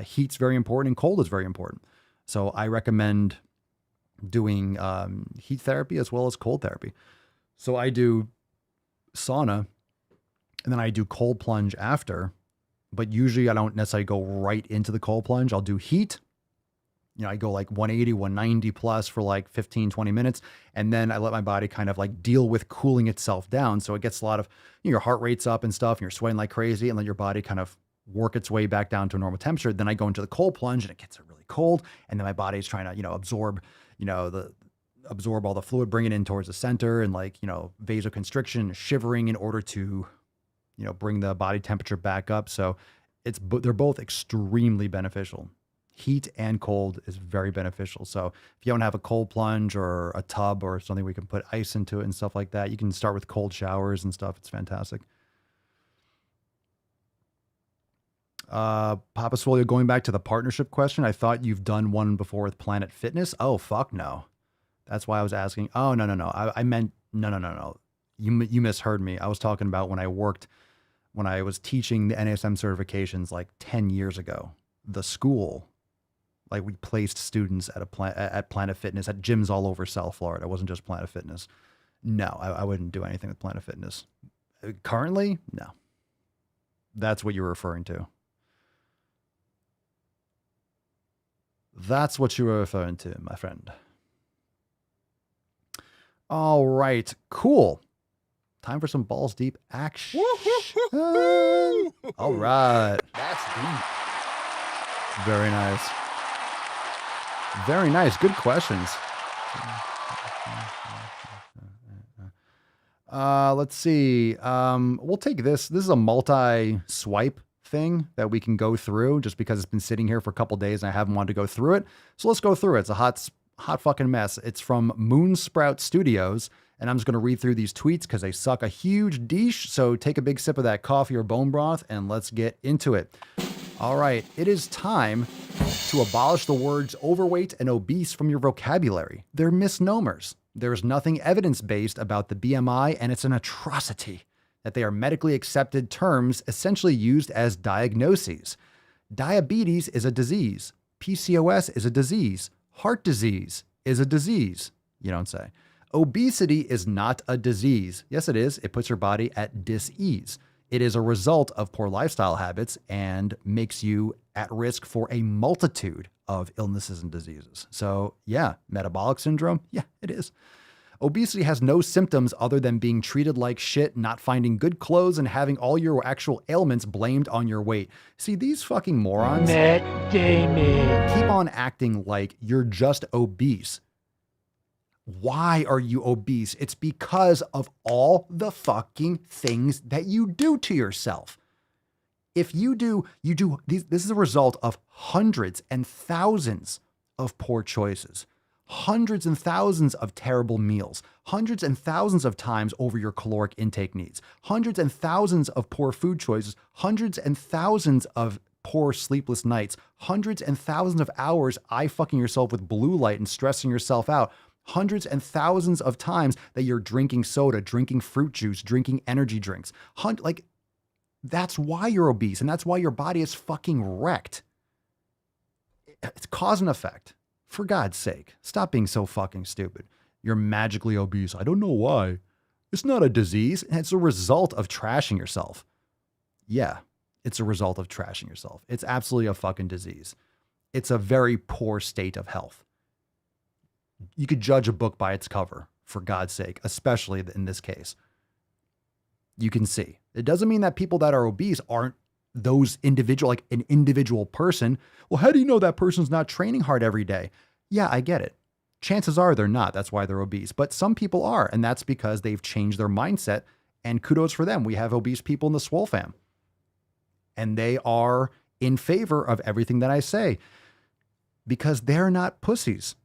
Heat's very important and cold is very important. So I recommend doing heat therapy as well as cold therapy. So I do sauna and then I do cold plunge after, but usually I don't necessarily go right into the cold plunge. I'll do heat. I go like 180, 190 plus for like 15, 20 minutes. And then I let my body kind of like deal with cooling itself down. So it gets a lot of, your heart rate's up and stuff, and you're sweating like crazy, and let your body kind of work its way back down to a normal temperature. Then I go into the cold plunge and it gets really cold. And then my body's trying to, absorb, absorb all the fluid, bring it in towards the center, and vasoconstriction, shivering in order to, bring the body temperature back up. So they're both extremely beneficial. Heat and cold is very beneficial. So if you don't have a cold plunge or a tub or something we can put ice into it and stuff like that, you can start with cold showers and stuff. It's fantastic. Papa Swole, going back to the partnership question, I thought you've done one before with Planet Fitness. Oh, fuck no. That's why I was asking. Oh, no. I meant, no. You misheard me. I was talking about when I was teaching the NASM certifications like 10 years ago. The school, like we placed students at Planet Fitness at gyms all over South Florida. It wasn't just Planet Fitness. No, I wouldn't do anything with Planet Fitness. Currently, no. That's what you're referring to. That's what you were referring to, my friend. All right, cool. Time for some balls deep action. All right. That's deep. Very nice. Very nice. Good questions. Let's see. We'll take this. This is a multi-swipe thing that we can go through just because it's been sitting here for a couple days and I haven't wanted to go through it. So let's go through it. It's a hot fucking mess. It's from Moonsprout Studios. And I'm just going to read through these tweets because they suck a huge deesh. So take a big sip of that coffee or bone broth and let's get into it. All right. It is time to abolish the words overweight and obese from your vocabulary. They're misnomers. There's nothing evidence-based about the BMI, and it's an atrocity that they are medically accepted terms essentially used as diagnoses. Diabetes is a disease. PCOS is a disease. Heart disease is a disease. You don't say. Obesity is not a disease. Yes, it is. It puts your body at dis-ease. It is a result of poor lifestyle habits and makes you at risk for a multitude of illnesses and diseases. So yeah, metabolic syndrome. Yeah, it is. Obesity has no symptoms other than being treated like shit, not finding good clothes, and having all your actual ailments blamed on your weight. See, these fucking morons Matt Damon. keep on acting like you're just obese. Why are you obese? It's because of all the fucking things that you do to yourself. If you do, this is a result of hundreds and thousands of poor choices, hundreds and thousands of terrible meals, hundreds and thousands of times over your caloric intake needs, hundreds and thousands of poor food choices, hundreds and thousands of poor sleepless nights, hundreds and thousands of hours eye fucking yourself with blue light and stressing yourself out. Hundreds and thousands of times that you're drinking soda, drinking fruit juice, drinking energy drinks. That's why you're obese, and that's why your body is fucking wrecked. It's cause and effect. For God's sake, stop being so fucking stupid. You're magically obese. I don't know why. It's not a disease. It's a result of trashing yourself. Yeah, it's a result of trashing yourself. It's absolutely a fucking disease. It's a very poor state of health. You could judge a book by its cover, for God's sake, especially in this case. You can see. It doesn't mean that people that are obese aren't those individual, like an individual person. Well, how do you know that person's not training hard every day? Yeah, I get it. Chances are they're not. That's why they're obese. But some people are, and that's because they've changed their mindset. And kudos for them. We have obese people in the SwoleFam. And they are in favor of everything that I say because they're not pussies.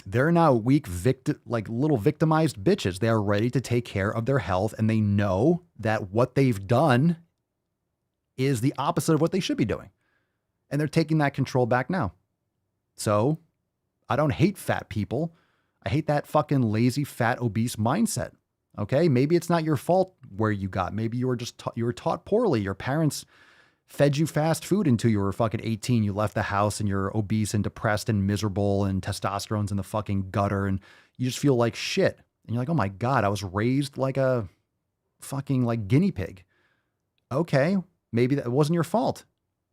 They're not weak, like little victimized bitches. They are ready to take care of their health, and they know that what they've done is the opposite of what they should be doing. And they're taking that control back now. So I don't hate fat people. I hate that fucking lazy, fat, obese mindset. Okay. Maybe it's not your fault where you got. Maybe you were just you were taught poorly. Your parents fed you fast food until you were fucking 18. You left the house and you're obese and depressed and miserable and testosterone's in the fucking gutter and you just feel like shit. And you're like, oh my God, I was raised like a fucking like guinea pig. Okay. Maybe that wasn't your fault.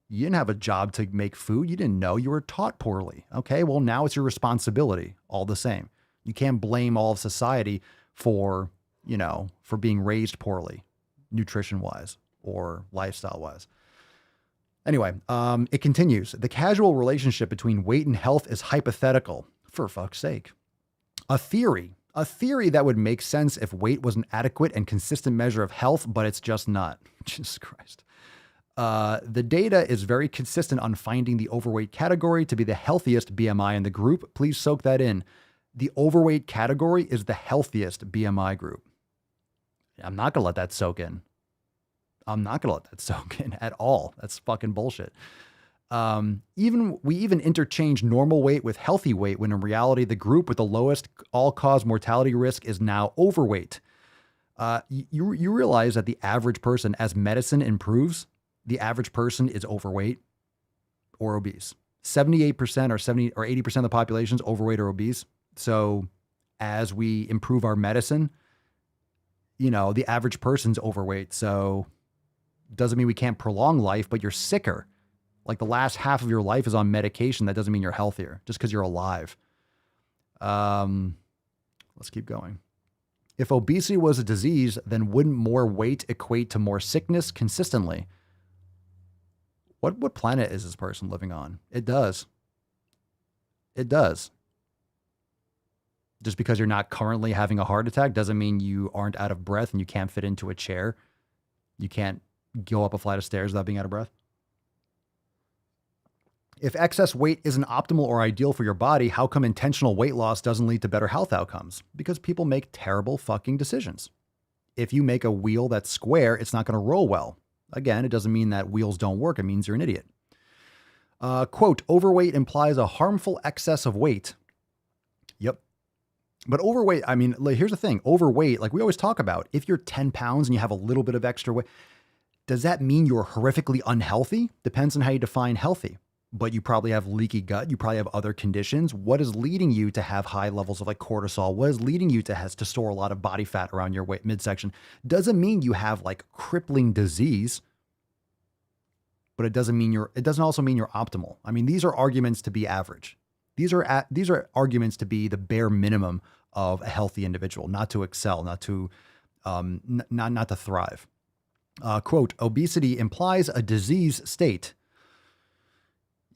You didn't have a job to make food. You didn't know. You were taught poorly. Okay. Well, now it's your responsibility all the same. You can't blame all of society for, for being raised poorly, nutrition wise or lifestyle wise. Anyway, it continues. The casual relationship between weight and health is hypothetical, for fuck's sake. A theory that would make sense if weight was an adequate and consistent measure of health, but it's just not. Jesus Christ. The data is very consistent on finding the overweight category to be the healthiest BMI in the group. Please soak that in. The overweight category is the healthiest BMI group. I'm not going to let that soak in. I'm not going to let that soak in at all. That's fucking bullshit. We even interchange normal weight with healthy weight when in reality, the group with the lowest all-cause mortality risk is now overweight. You realize that the average person, as medicine improves, the average person is overweight or obese. 78% or 70 or 80% of the population is overweight or obese. So as we improve our medicine, the average person's overweight. So doesn't mean we can't prolong life, but you're sicker. Like the last half of your life is on medication. That doesn't mean you're healthier just because you're alive. Let's keep going. If obesity was a disease, then wouldn't more weight equate to more sickness consistently? What planet is this person living on? It does. It does. Just because you're not currently having a heart attack doesn't mean you aren't out of breath and you can't fit into a chair. You can't go up a flight of stairs without being out of breath. If excess weight isn't optimal or ideal for your body, how come intentional weight loss doesn't lead to better health outcomes? Because people make terrible fucking decisions. If you make a wheel that's square, it's not going to roll well. Again, it doesn't mean that wheels don't work. It means you're an idiot. Quote, overweight implies a harmful excess of weight. Yep. But overweight, I mean, here's the thing. Overweight, like we always talk about, if you're 10 pounds and you have a little bit of extra weight, does that mean you're horrifically unhealthy? Depends on how you define healthy. But you probably have leaky gut. You probably have other conditions. What is leading you to have high levels of like cortisol? What is leading you to store a lot of body fat around your midsection? Doesn't mean you have like crippling disease, but it doesn't also mean you're optimal. I mean, these are arguments to be average. These are arguments to be the bare minimum of a healthy individual, not to excel, not to thrive. Quote, obesity implies a disease state.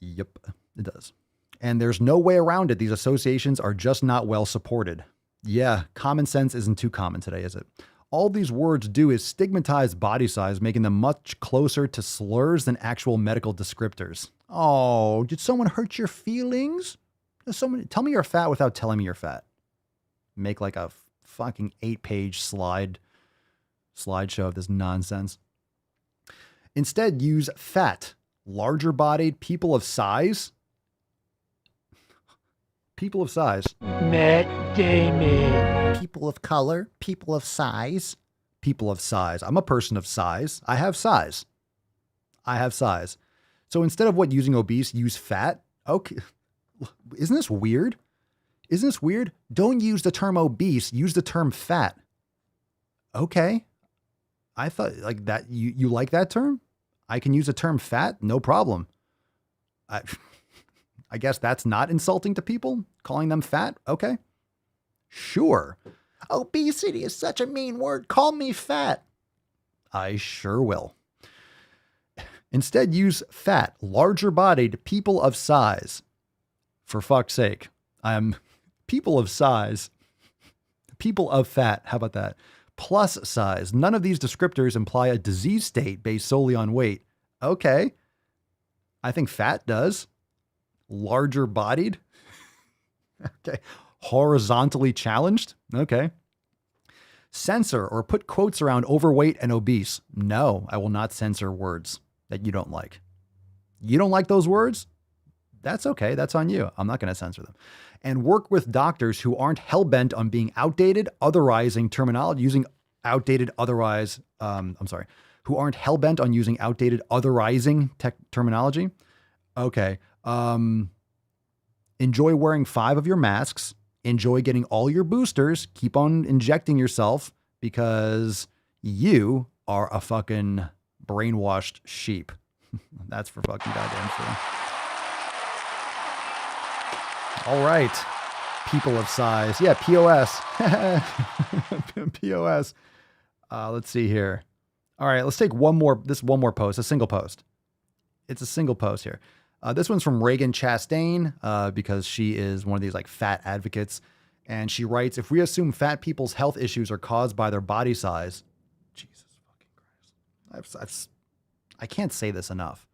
Yep, it does. And there's no way around it. These associations are just not well supported. Yeah, common sense isn't too common today, is it? All these words do is stigmatize body size, making them much closer to slurs than actual medical descriptors. Oh, did someone hurt your feelings? Tell me you're fat without telling me you're fat. Make like a fucking 8-page slideshow of this nonsense. Instead, use fat. Larger bodied, people of size. People of size. Matt Damon. People of color. People of size. People of size. I'm a person of size. I have size. So instead of using obese, use fat. Okay. Isn't this weird? Don't use the term obese. Use the term fat. Okay. I thought like that. You like that term? I can use the term fat, no problem. I guess that's not insulting to people, calling them fat. Okay. Sure. Obesity is such a mean word. Call me fat. I sure will. Instead, use fat, larger bodied, people of size. For fuck's sake. People of size. People of fat. How about that? Plus size. None of these descriptors imply a disease state based solely on weight. Okay. I think fat does. Larger bodied. Okay. Horizontally challenged. Okay. Censor or put quotes around overweight and obese. No, I will not censor words that you don't like. You don't like those words? That's okay. That's on you. I'm not going to censor them. And work with doctors who aren't hell-bent on being outdated, otherizing terminology, using outdated, who aren't hell-bent on using outdated, otherizing terminology. Okay. Enjoy wearing 5 of your masks. Enjoy getting all your boosters. Keep on injecting yourself because you are a fucking brainwashed sheep. That's for fucking goddamn sure. All right. People of size. Yeah, POS. POS. Let's see here. All right, let's take one more post, a single post. It's a single post here. This one's from Reagan Chastain because she is one of these like fat advocates. And she writes, if we assume fat people's health issues are caused by their body size, Jesus fucking Christ. I can't say this enough.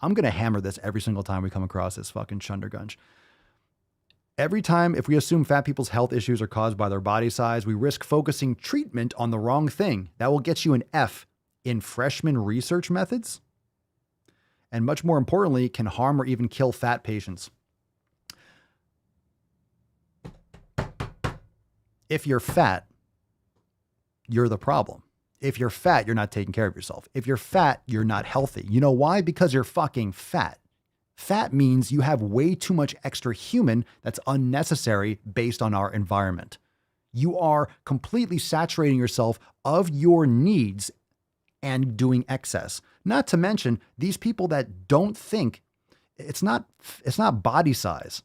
I'm going to hammer this every single time we come across this fucking Chundergunch. Every time, if we assume fat people's health issues are caused by their body size, we risk focusing treatment on the wrong thing. That will get you an F in freshman research methods. And much more importantly, can harm or even kill fat patients. If you're fat, you're the problem. If you're fat, you're not taking care of yourself. If you're fat, you're not healthy. You know why? Because you're fucking fat. Fat means you have way too much extra human that's unnecessary based on our environment. You are completely saturating yourself of your needs and doing excess. Not to mention these people that don't think it's not body size.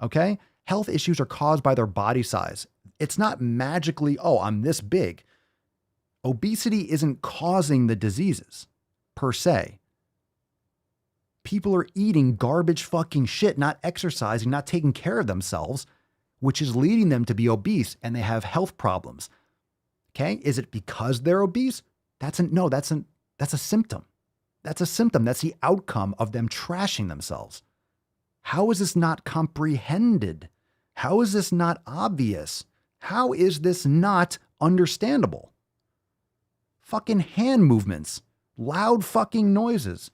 Okay. Health issues are caused by their body size. It's not magically, oh, I'm this big. Obesity isn't causing the diseases per se. People are eating garbage fucking shit, not exercising, not taking care of themselves, which is leading them to be obese and they have health problems. Okay. Is it because they're obese? That's a symptom. That's a symptom. That's the outcome of them trashing themselves. How is this not comprehended? How is this not obvious? How is this not understandable? Fucking hand movements, loud fucking noises.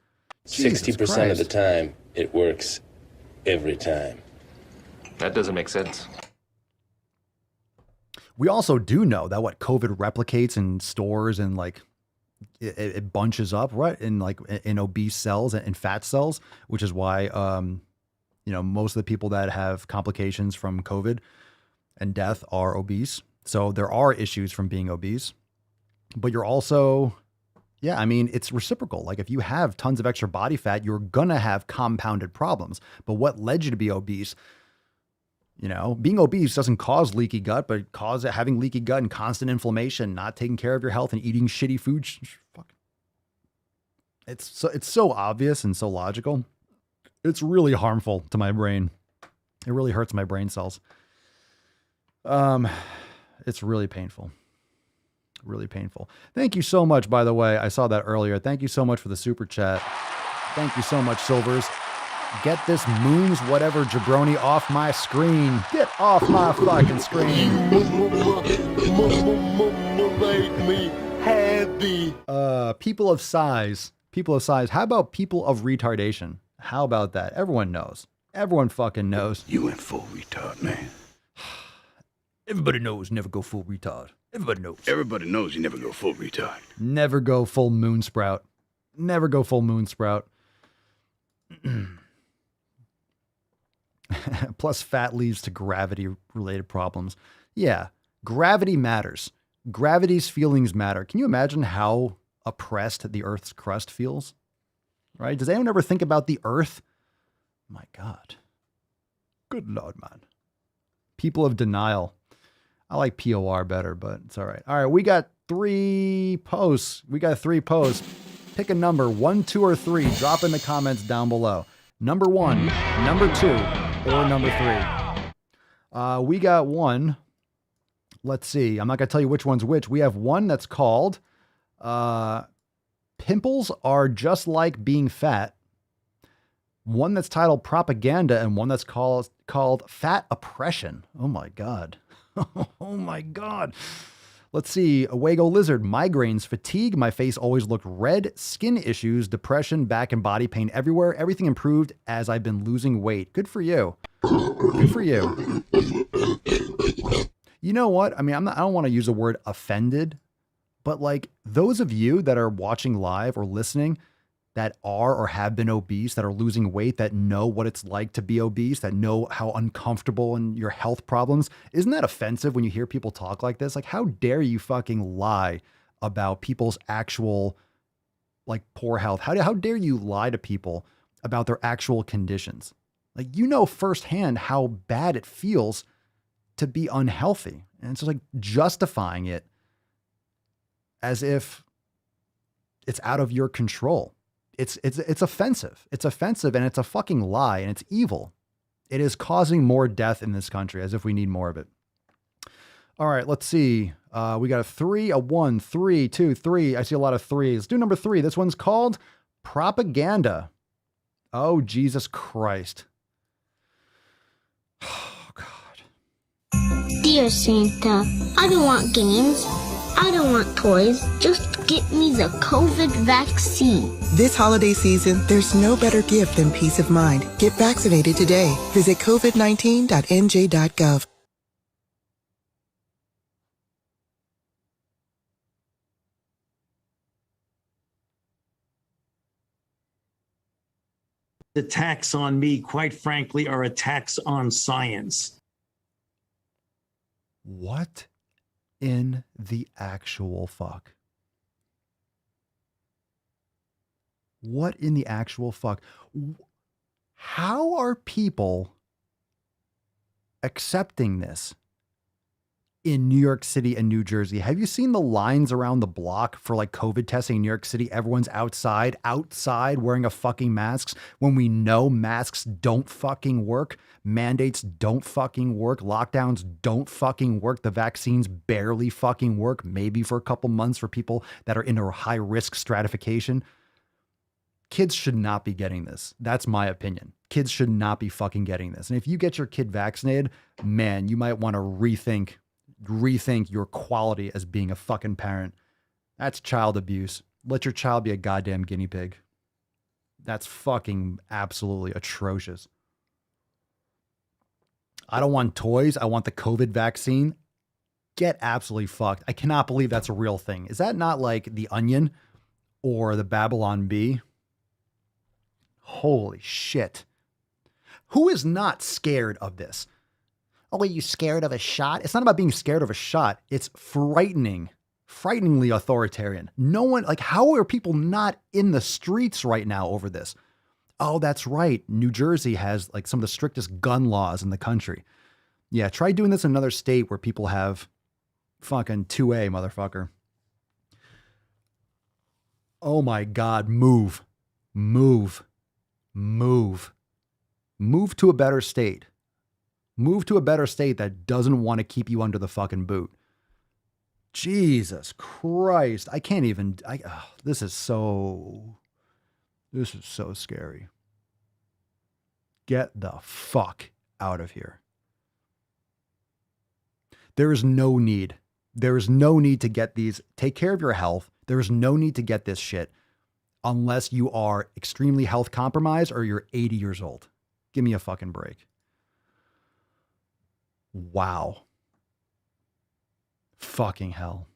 60% of the time, it works every time. That doesn't make sense. We also do know that what COVID replicates in stores and like it bunches up, right? In obese cells and fat cells, which is why, most of the people that have complications from COVID and death are obese. So there are issues from being obese, but you're also, it's reciprocal. Like if you have tons of extra body fat, you're going to have compounded problems. But what led you to be obese? Being obese doesn't cause leaky gut, but having leaky gut and constant inflammation, not taking care of your health and eating shitty food. Fuck. It's so obvious and so logical. It's really harmful to my brain. It really hurts my brain cells. It's really painful. Really painful. Thank you so much, by the way. I saw that earlier. Thank you so much for the super chat. Thank you so much, Silvers. Get this Moons whatever jabroni off my screen. Get off my fucking screen. Make me happy. People of size. People of size. How about people of retardation? How about that? Everyone knows. Everyone fucking knows. You went full retard, man. Everybody knows never go full retard. Everybody knows. Everybody knows you never go full retard. Never go full moon sprout. Never go full moon sprout. Plus fat leads to gravity-related problems. Yeah, gravity matters. Gravity's feelings matter. Can you imagine how oppressed the Earth's crust feels? Right? Does anyone ever think about the Earth? My God. Good Lord, man. People of denial. I like POR better, but it's all right. All right, we got 3 posts. Pick a number, 1, 2, or 3. Drop in the comments down below. Number 1, number 2, or number 3. We got one. Let's see. I'm not going to tell you which one's which. We have one that's called Pimples Are Just Like Being Fat. One that's titled Propaganda, and one that's called Fat Oppression. Oh my God. Oh my God. Let's see. Awago Lizard, migraines, fatigue. My face always looked red. Skin issues, depression, back and body pain everywhere. Everything improved as I've been losing weight. Good for you. Good for you. You know what? I mean, I don't want to use the word offended, but like those of you that are watching live or listening that are or have been obese, that are losing weight, that know what it's like to be obese, that know how uncomfortable and your health problems, isn't that offensive when you hear people talk like this? Like, how dare you fucking lie about people's actual like poor health? How dare you lie to people about their actual conditions? Like, you know firsthand how bad it feels to be unhealthy. And it's like justifying it as if it's out of your control. It's offensive. It's offensive, and it's a fucking lie, and it's evil. It is causing more death in this country, as if we need more of it. All right, let's see. We got a 3, a 1, 3, 2, 3. I see a lot of 3s. Let's do number 3. This one's called Propaganda. Oh, Jesus Christ. Oh, God. Dear Santa, I don't want games. I don't want toys. Just get me the COVID vaccine. This holiday season, there's no better gift than peace of mind. Get vaccinated today. Visit covid19.nj.gov. Attacks on me, quite frankly, are attacks on science. What in the actual fuck? What in the actual fuck? How are people accepting this in New York City and New Jersey? Have you seen the lines around the block for like COVID testing in New York City? Everyone's outside wearing a fucking masks when we know masks don't fucking work. Mandates don't fucking work. Lockdowns don't fucking work. The vaccines barely fucking work, maybe for a couple months for people that are in a high risk stratification. Kids should not be getting this. That's my opinion. Kids should not be fucking getting this. And if you get your kid vaccinated, man, you might want to rethink your quality as being a fucking parent. That's child abuse. Let your child be a goddamn guinea pig. That's fucking absolutely atrocious. I don't want toys. I want the COVID vaccine. Get absolutely fucked. I cannot believe that's a real thing. Is that not like The Onion or the Babylon Bee? Holy shit. Who is not scared of this? Oh, are you scared of a shot? It's not about being scared of a shot. It's frighteningly authoritarian. No one, like, how are people not in the streets right now over this? Oh, that's right. New Jersey has like some of the strictest gun laws in the country. Yeah, try doing this in another state where people have fucking 2A, motherfucker. Oh my God, move to a better state. Move to a better state that doesn't want to keep you under the fucking boot. Jesus Christ. I can't even, this is so scary. Get the fuck out of here. There is no need. There is no need to get these. Take care of your health. There is no need to get this shit unless you are extremely health compromised or you're 80 years old. Give me a fucking break. Wow. Fucking hell.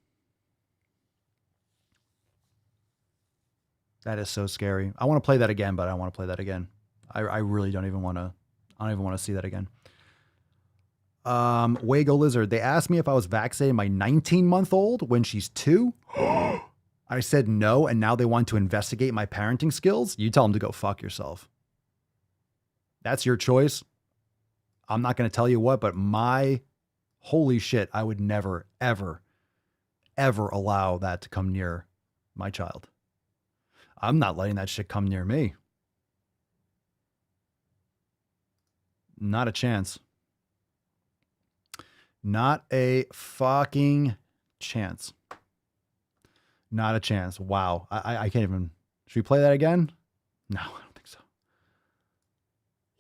That is so scary. I want to play that again, but I don't want to play that again. I really don't even want to see that again. Wago Lizard. They asked me if I was vaccinated my 19-month-old when she's 2. I said no, and now they want to investigate my parenting skills. You tell them to go fuck yourself. That's your choice. I'm not going to tell you what, but holy shit, I would never, ever, ever allow that to come near my child. I'm not letting that shit come near me. Not a chance. Not a fucking chance. Not a chance. Wow. I can't even. Should we play that again? No, I don't think so.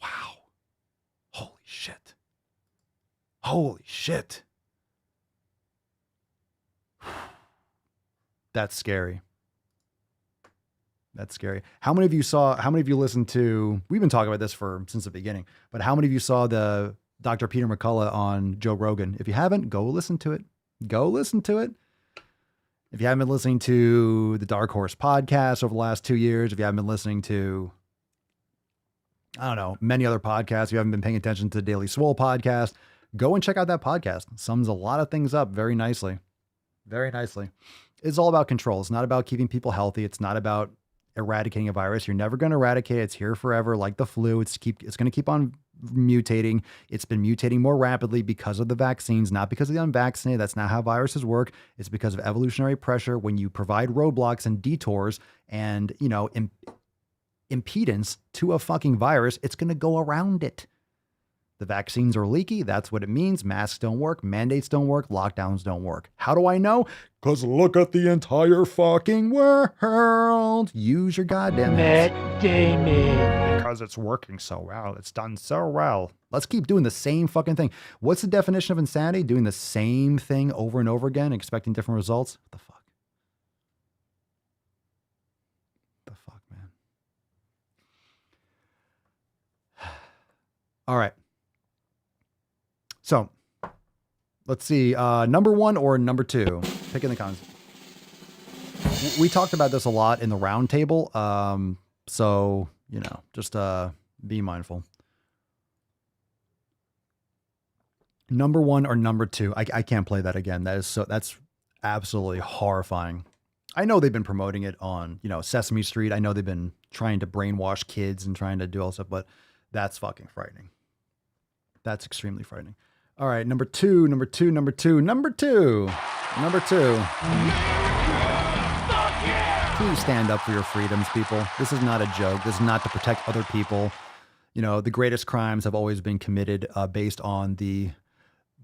Wow. Holy shit. Holy shit. That's scary. That's scary. How many of you listened to, we've been talking about this since the beginning, but how many of you saw the Dr. Peter McCullough on Joe Rogan? If you haven't, go listen to it. Go listen to it. If you haven't been listening to the Dark Horse podcast over the last 2 years, if you haven't been listening to, I don't know, many other podcasts, if you haven't been paying attention to the Daily Swole podcast, go and check out that podcast. It sums a lot of things up very nicely. Very nicely. It's all about control. It's not about keeping people healthy. It's not about eradicating a virus. You're never going to eradicate it. It's here forever, like the flu. It's going to keep on mutating. It's been mutating more rapidly because of the vaccines, not because of the unvaccinated. That's not how viruses work. It's because of evolutionary pressure. When you provide roadblocks and detours and, impedance to a fucking virus, it's going to go around it. The vaccines are leaky. That's what it means. Masks don't work. Mandates don't work. Lockdowns don't work. How do I know? Because look at the entire fucking world. Use your goddamn Matt hands. Damon. Because it's working so well. It's done so well. Let's keep doing the same fucking thing. What's the definition of insanity? Doing the same thing over and over again, expecting different results? What the fuck? What the fuck, man? All right. So let's see, number one or number two, pick in the comments. We talked about this a lot in the round table. So, just be mindful. Number one or number two. I can't play that again. That's absolutely horrifying. I know they've been promoting it on, Sesame Street. I know they've been trying to brainwash kids and trying to do all stuff, but that's fucking frightening. That's extremely frightening. All right, number two. Please stand up for your freedoms, people. This is not a joke. This is not to protect other people. The greatest crimes have always been committed based on the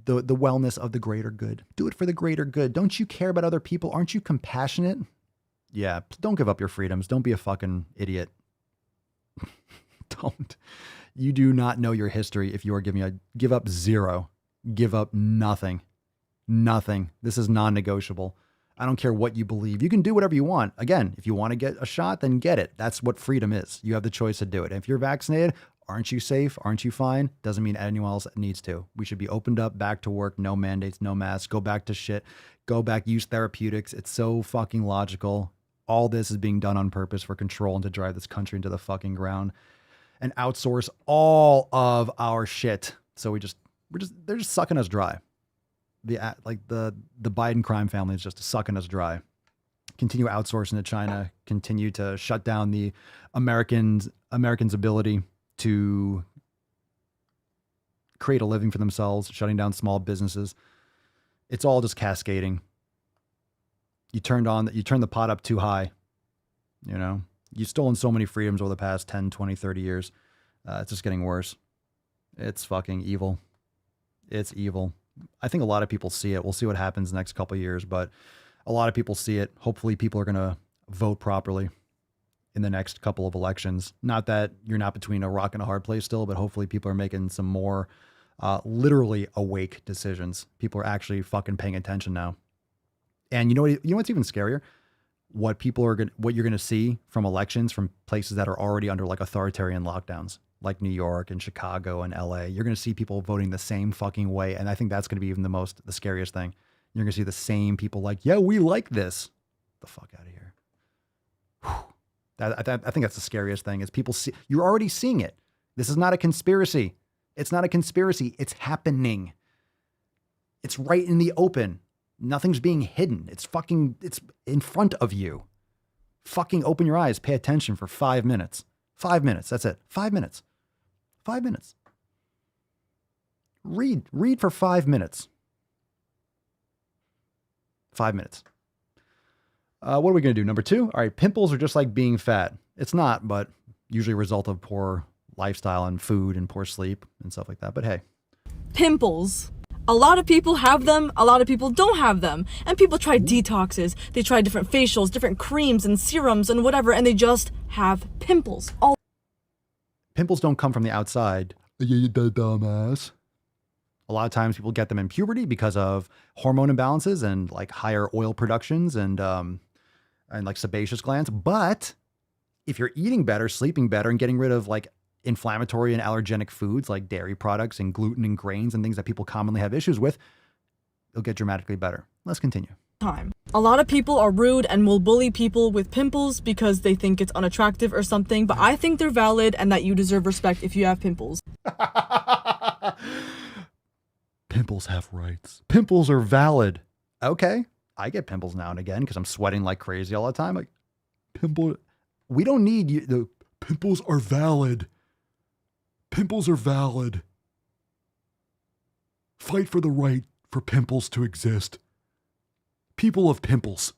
wellness of the greater good. Do it for the greater good. Don't you care about other people? Aren't you compassionate? Yeah, don't give up your freedoms. Don't be a fucking idiot. Don't. You do not know your history if you are give up zero. Give up nothing. Nothing. This is non-negotiable. I don't care what you believe. You can do whatever you want. Again, if you want to get a shot, then get it. That's what freedom is. You have the choice to do it. And if you're vaccinated, aren't you safe? Aren't you fine? Doesn't mean anyone else needs to. We should be opened up, back to work, no mandates, no masks, go back to shit, go back, use therapeutics. It's so fucking logical. All this is being done on purpose for control and to drive this country into the fucking ground and outsource all of our shit. So they're just sucking us dry. The Biden crime family is just sucking us dry. Continue outsourcing to China, continue to shut down the Americans' ability to create a living for themselves, shutting down small businesses. It's all just cascading. You turned the pot up too high. You've stolen so many freedoms over the past 10, 20, 30 years. It's just getting worse. It's fucking evil. It's evil. I think a lot of people see it. We'll see what happens the next couple of years, but a lot of people see it. Hopefully people are going to vote properly in the next couple of elections. Not that you're not between a rock and a hard place still, but hopefully people are making some more literally awake decisions. People are actually fucking paying attention now. And you know what's even scarier? What you're going to see from elections from places that are already under like authoritarian lockdowns, like New York and Chicago and LA. You're going to see people voting the same fucking way. And I think that's going to be even the scariest thing. You're going to see the same people like, yeah, we like this. The fuck out of here. I think that's the scariest thing is people see, you're already seeing it. This is not a conspiracy. It's not a conspiracy. It's happening. It's right in the open. Nothing's being hidden. It's in front of you. Fucking open your eyes. Pay attention for 5 minutes. 5 minutes. That's it. 5 minutes. 5 minutes. Read for 5 minutes. 5 minutes. What are we going to do? Number two? All right. Pimples are just like being fat. It's not, but usually a result of poor lifestyle and food and poor sleep and stuff like that. But hey. Pimples A lot of people have them, a lot of people don't have them. And people try detoxes, they try different facials, different creams and serums and whatever, and they just have pimples. Pimples don't come from the outside. You dumbass. A lot of times people get them in puberty because of hormone imbalances and like higher oil productions and like sebaceous glands. But if you're eating better, sleeping better, and getting rid of like inflammatory and allergenic foods like dairy products and gluten and grains and things that people commonly have issues with, it'll get dramatically better. Let's continue. A lot of people are rude and will bully people with pimples because they think it's unattractive or something, but I think they're valid and that you deserve respect if you have pimples. Pimples have rights. Pimples are valid. Okay. I get pimples now and again because I'm sweating like crazy all the time. Like, pimple. We don't need you. The pimples are valid. Pimples are valid. Fight for the right for pimples to exist. People of pimples.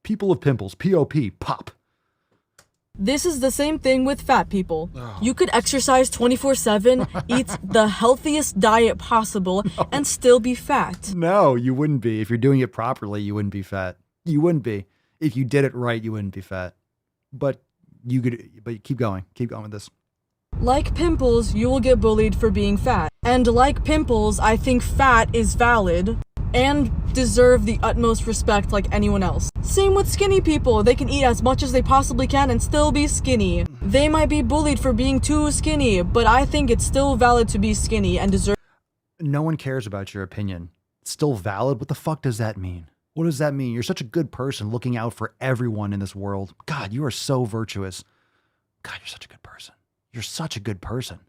People of pimples. P-O-P. Pop. This is the same thing with fat people. You could exercise 24/7, eat the healthiest diet possible, and still be fat. No, you wouldn't be. If you're doing it properly, you wouldn't be fat. You wouldn't be. If you did it right, you wouldn't be fat. But you could, but keep going. Keep going with this. Like pimples, you will get bullied for being fat. And like pimples, I think fat is valid and deserve the utmost respect like anyone else. Same with skinny people. They can eat as much as they possibly can and still be skinny. They might be bullied for being too skinny, but I think it's still valid to be skinny and deserve. No one cares about your opinion. It's still valid? What the fuck does that mean? What does that mean? You're such a good person looking out for everyone in this world. God, you are so virtuous. God, you're such a good person. You're such a good person.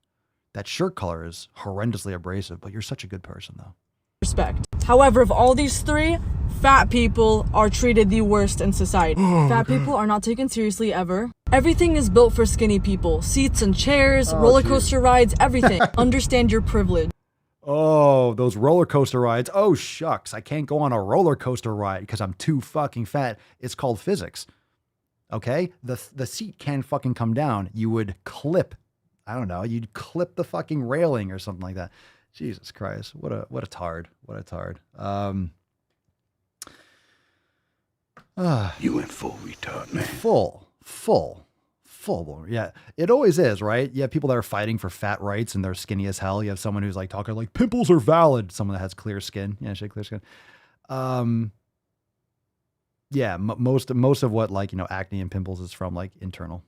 That shirt color is horrendously abrasive, but you're such a good person though. Respect. However, of all these three, fat people are treated the worst in society. Fat people are not taken seriously ever. Everything is built for skinny people. Seats and chairs, roller coaster rides, everything. Understand your privilege. Oh, those roller coaster rides. Oh, shucks. I can't go on a roller coaster ride because I'm too fucking fat. It's called physics. Okay? The seat can't fucking come down. You would clip, I don't know, you'd clip the fucking railing or something like that. Jesus Christ. What a tard. What a tard. You went full retard, man. Full. Yeah, it always is, right? You have people that are fighting for fat rights and they're skinny as hell. You have someone who's like talking like pimples are valid. Someone that has clear skin. Yeah, she had clear skin. Yeah, most of what like, you know, acne and pimples is from like internal.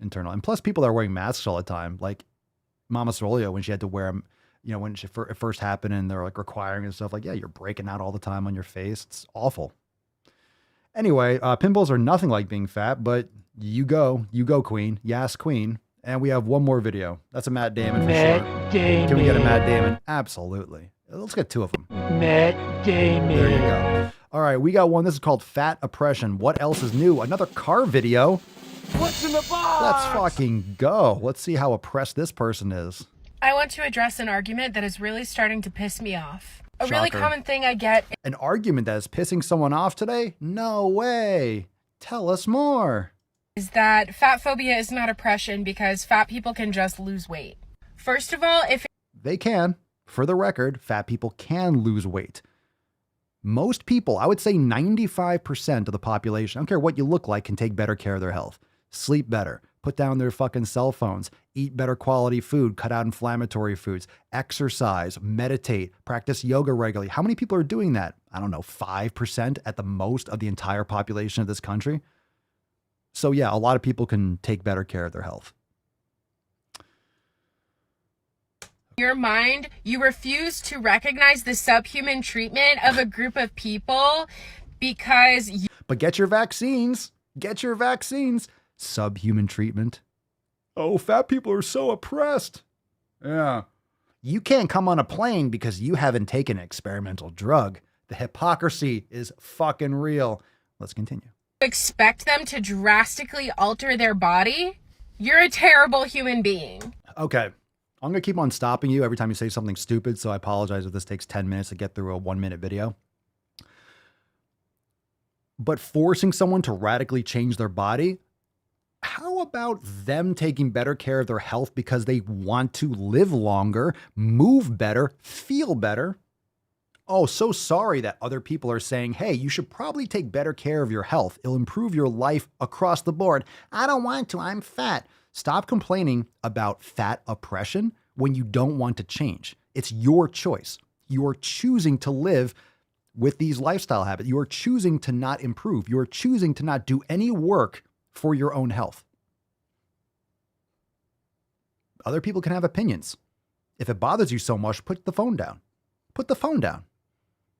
And plus people that are wearing masks all the time, like Mama Swole, when she had to wear them, you know, when it first happened and they're like requiring and stuff like, yeah, you're breaking out all the time on your face. It's awful. Anyway, pimples are nothing like being fat, but you go queen. Yes, queen. And we have one more video. That's a Matt Damon for sure. Can we get a Matt Damon? Absolutely. Let's get two of them. Matt Damon. There you go. All right, we got one. This is called Fat Oppression. What else is new? Another car video. What's in the box? Let's fucking go. Let's see how oppressed this person is. I want to address an argument that is really starting to piss me off. A really Shocker. common thing I get. An argument that is pissing someone off today? No way. Tell us more. Is that fat phobia is not oppression because fat people can just lose weight. First of all, if they can, for the record, fat people can lose weight. Most people, I would say 95% of the population, I don't care what you look like, can take better care of their health. Sleep better, put down their fucking cell phones, eat better quality food, cut out inflammatory foods, exercise, meditate, practice yoga regularly. How many people are doing that? I don't know, 5% at the most of the entire population of this country. So yeah, a lot of people can take better care of their health. your mind, you refuse to recognize the subhuman treatment of a group of people because you... But get your vaccines. Get your vaccines. Subhuman treatment. Oh, fat people are so oppressed. Yeah. You can't come on a plane because you haven't taken an experimental drug. The hypocrisy is fucking real. Let's continue. Expect them to drastically alter their body? You're a terrible human being. Okay. I'm going to keep on stopping you every time you say something stupid, so I apologize if this takes 10 minutes to get through a 1-minute video. But forcing someone to radically change their body, how How about them taking better care of their health because they want to live longer, move better, feel better? Oh, so sorry that other people are saying, hey, you should probably take better care of your health. It'll improve your life across the board. I don't want to. I'm fat. Stop complaining about fat oppression when you don't want to change. It's your choice. You are choosing to live with these lifestyle habits. You are choosing to not improve. You are choosing to not do any work for your own health. Other people can have opinions. If it bothers you so much, put the phone down. Put the phone down.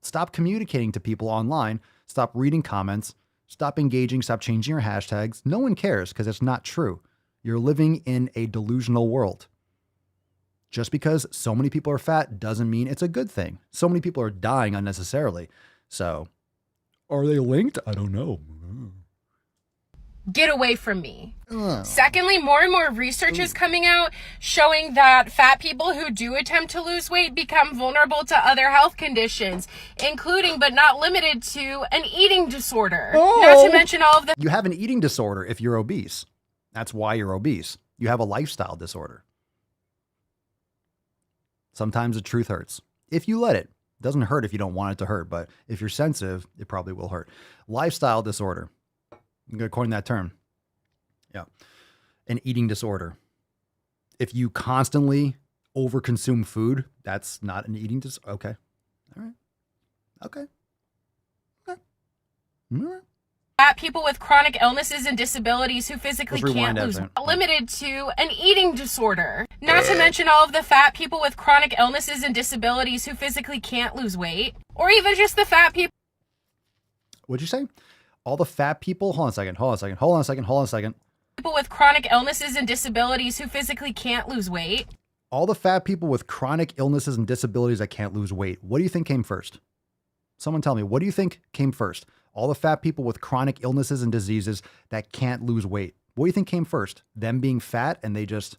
Stop communicating to people online. Stop reading comments. Stop engaging. Stop changing your hashtags. No one cares because it's not true. You're living in a delusional world. Just because so many people are fat doesn't mean it's a good thing. So many people are dying unnecessarily. So, are they linked? I don't know. Get away from me. Secondly, more and more research is coming out showing that fat people who do attempt to lose weight become vulnerable to other health conditions, including but not limited to an eating disorder. Not to mention all of the... You have an eating disorder if you're obese. That's why you're obese. You have a lifestyle disorder. Sometimes the truth hurts. If you let it. It doesn't hurt if you don't want it to hurt, but if you're sensitive, it probably will hurt. Lifestyle disorder. I'm going to coin that term. Yeah. An eating disorder. If you constantly overconsume food, that's not an eating disorder. Okay. All right. Okay. Okay. All right. Fat people with chronic illnesses and disabilities who physically can't lose weight, limited to an eating disorder. Not to mention all of the fat people with chronic illnesses and disabilities who physically can't lose weight, or even just the fat people. What'd you say? All the fat people? Hold on a second. People with chronic illnesses and disabilities who physically can't lose weight. All the fat people with chronic illnesses and disabilities that can't lose weight. What do you think came first? Someone tell me, what do you think came first? All the fat people with chronic illnesses and diseases that can't lose weight. What do you think came first? Them being fat and they just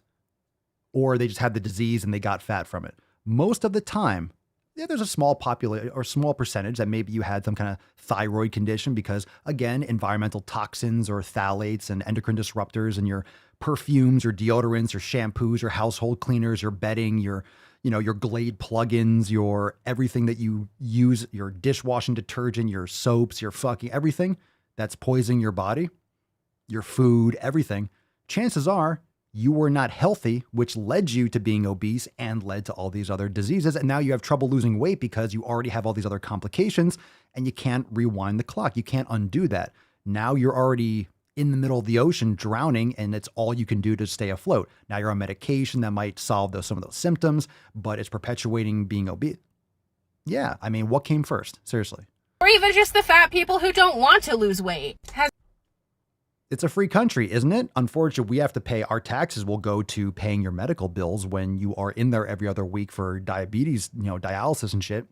had the disease and they got fat from it. Most of the time, yeah, there's a small population or small percentage that maybe you had some kind of thyroid condition because, again, environmental toxins or phthalates and endocrine disruptors and your perfumes, your deodorants, your shampoos, your household cleaners, your bedding, your Glade plugins, your everything that you use, your dishwashing detergent, your soaps, your fucking everything that's poisoning your body, your food, everything. Chances are you were not healthy, which led you to being obese and led to all these other diseases. And now you have trouble losing weight because you already have all these other complications and you can't rewind the clock. You can't undo that. Now you're already in the middle of the ocean drowning and it's all you can do to stay afloat. Now you're on medication that might solve some of those symptoms, but it's perpetuating being obese. Yeah, I mean, what came first? Seriously. Or even just the fat people who don't want to lose weight. It's a free country, isn't it? Unfortunately, we have to pay, our taxes will go to paying your medical bills when you are in there every other week for diabetes, dialysis and shit.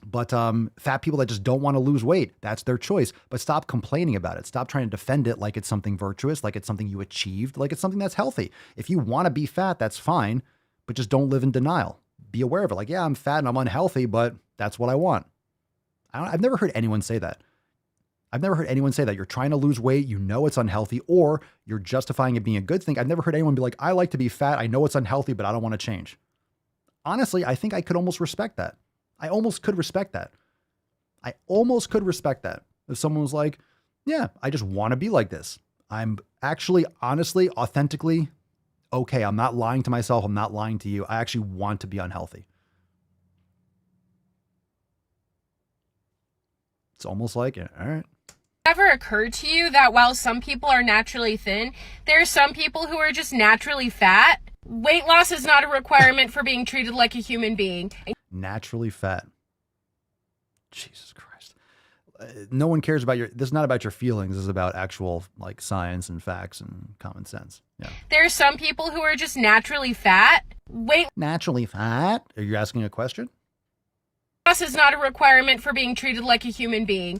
But fat people that just don't want to lose weight, that's their choice. But stop complaining about it. Stop trying to defend it like it's something virtuous, like it's something you achieved, like it's something that's healthy. If you want to be fat, that's fine, but just don't live in denial. Be aware of it. Like, yeah, I'm fat and I'm unhealthy, but that's what I want. I've never heard anyone say that. I've never heard anyone say that. You're trying to lose weight, you know it's unhealthy, or you're justifying it being a good thing. I've never heard anyone be like, I like to be fat, I know it's unhealthy, but I don't want to change. Honestly, I think I could almost respect that. I almost could respect that. If someone was like, yeah, I just want to be like this. I'm actually, honestly, authentically, okay, I'm not lying to myself. I'm not lying to you. I actually want to be unhealthy. It's almost like, all right. Ever occurred to you that while some people are naturally thin, there are some people who are just naturally fat? Weight loss is not a requirement for being treated like a human being. Naturally fat. Jesus Christ. No one cares about this is not about your feelings. This is about actual science and facts and common sense. Yeah. There are some people who are just naturally fat. Naturally fat? Are you asking a question? Loss is not a requirement for being treated like a human being.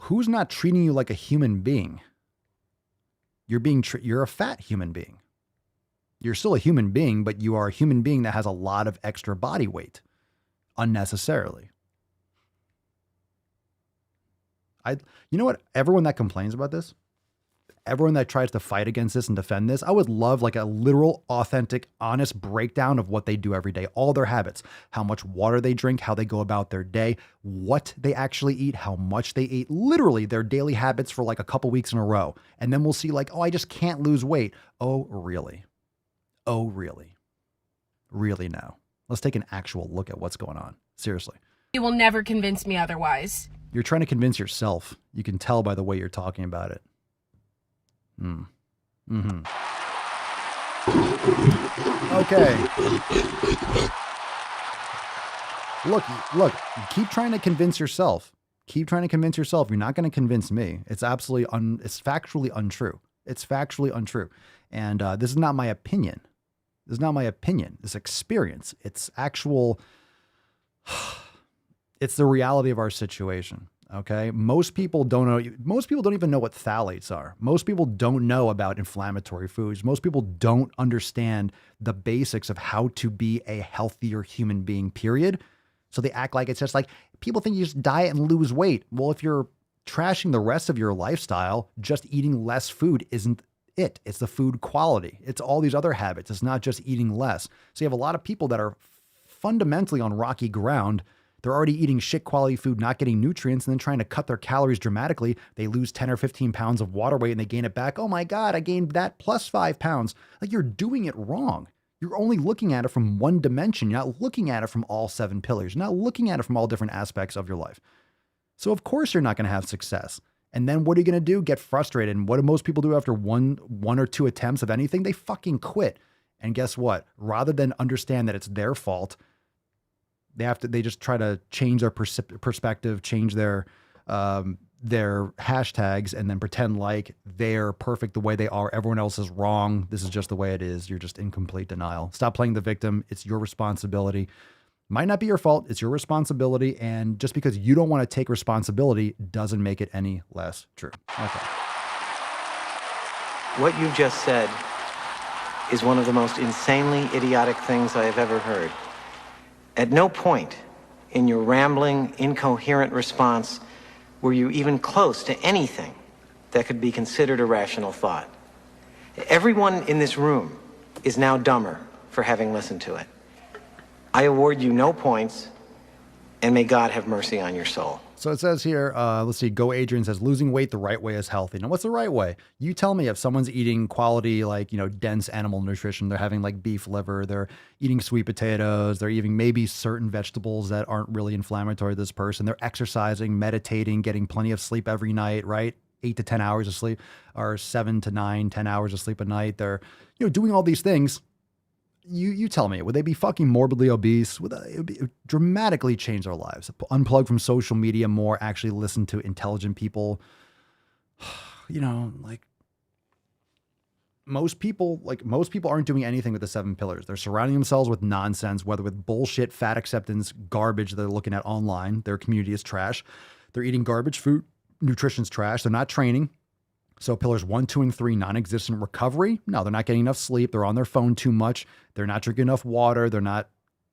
Who's not treating you like a human being? You're a fat human being. You're still a human being, but you are a human being that has a lot of extra body weight unnecessarily. You know what? Everyone that complains about this, everyone that tries to fight against this and defend this, I would love like a literal, authentic, honest breakdown of what they do every day, all their habits, how much water they drink, how they go about their day, what they actually eat, how much they eat, literally their daily habits for like a couple weeks in a row. And then we'll see like, oh, I just can't lose weight. Oh, really? Oh, really? Really now? Let's take an actual look at what's going on. Seriously. You will never convince me otherwise. You're trying to convince yourself. You can tell by the way you're talking about it. Okay. Look, keep trying to convince yourself. Keep trying to convince yourself. You're not going to convince me. It's absolutely it's factually untrue. It's factually untrue. And this is not my opinion. This is not my opinion. This experience. It's actual, it's the reality of our situation. Okay. Most people don't know. Most people don't even know what phthalates are. Most people don't know about inflammatory foods. Most people don't understand the basics of how to be a healthier human being, period. So they act like it's just like people think you just diet and lose weight. Well, if you're trashing the rest of your lifestyle, just eating less food isn't it. It's the food quality. It's all these other habits. It's not just eating less. So you have a lot of people that are fundamentally on rocky ground. They're already eating shit quality food, not getting nutrients, and then trying to cut their calories dramatically. They lose 10 or 15 pounds of water weight and they gain it back. Oh my God, I gained that plus 5 pounds. Like, you're doing it wrong. You're only looking at it from one dimension. You're not looking at it from all 7 pillars. You're not looking at it from all different aspects of your life. So of course you're not going to have success. And then what are you going to do? Get frustrated. And what do most people do after one or two attempts of anything? They fucking quit. And guess what? Rather than understand that it's their fault, they just try to change their perspective, change their hashtags, and then pretend like they're perfect the way they are. Everyone else is wrong. This is just the way it is. You're just in complete denial. Stop playing the victim. It's your responsibility. Might not be your fault. It's your responsibility. And just because you don't want to take responsibility doesn't make it any less true. Okay. What you just said is one of the most insanely idiotic things I have ever heard. At no point in your rambling, incoherent response were you even close to anything that could be considered a rational thought. Everyone in this room is now dumber for having listened to it. I award you no points, and may God have mercy on your soul. So it says here, let's see, Go Adrian says, losing weight the right way is healthy. Now, what's the right way? You tell me. If someone's eating quality, like, dense animal nutrition, they're having like beef liver, they're eating sweet potatoes, they're eating maybe certain vegetables that aren't really inflammatory to this person. They're exercising, meditating, getting plenty of sleep every night, right? 8 to 10 hours of sleep, or 7 to 9, 10 hours of sleep a night. They're, doing all these things. You tell me, would they be fucking morbidly obese? It would dramatically change their lives. Unplug from social media more, actually listen to intelligent people. Like most people aren't doing anything with the 7 pillars. They're surrounding themselves with nonsense, whether with bullshit, fat acceptance, garbage they're looking at online. Their community is trash. They're eating garbage food. Nutrition's trash. They're not training. So pillars 1, 2, and 3, non-existent. Recovery, no, they're not getting enough sleep. They're on their phone too much. They're not drinking enough water. They're not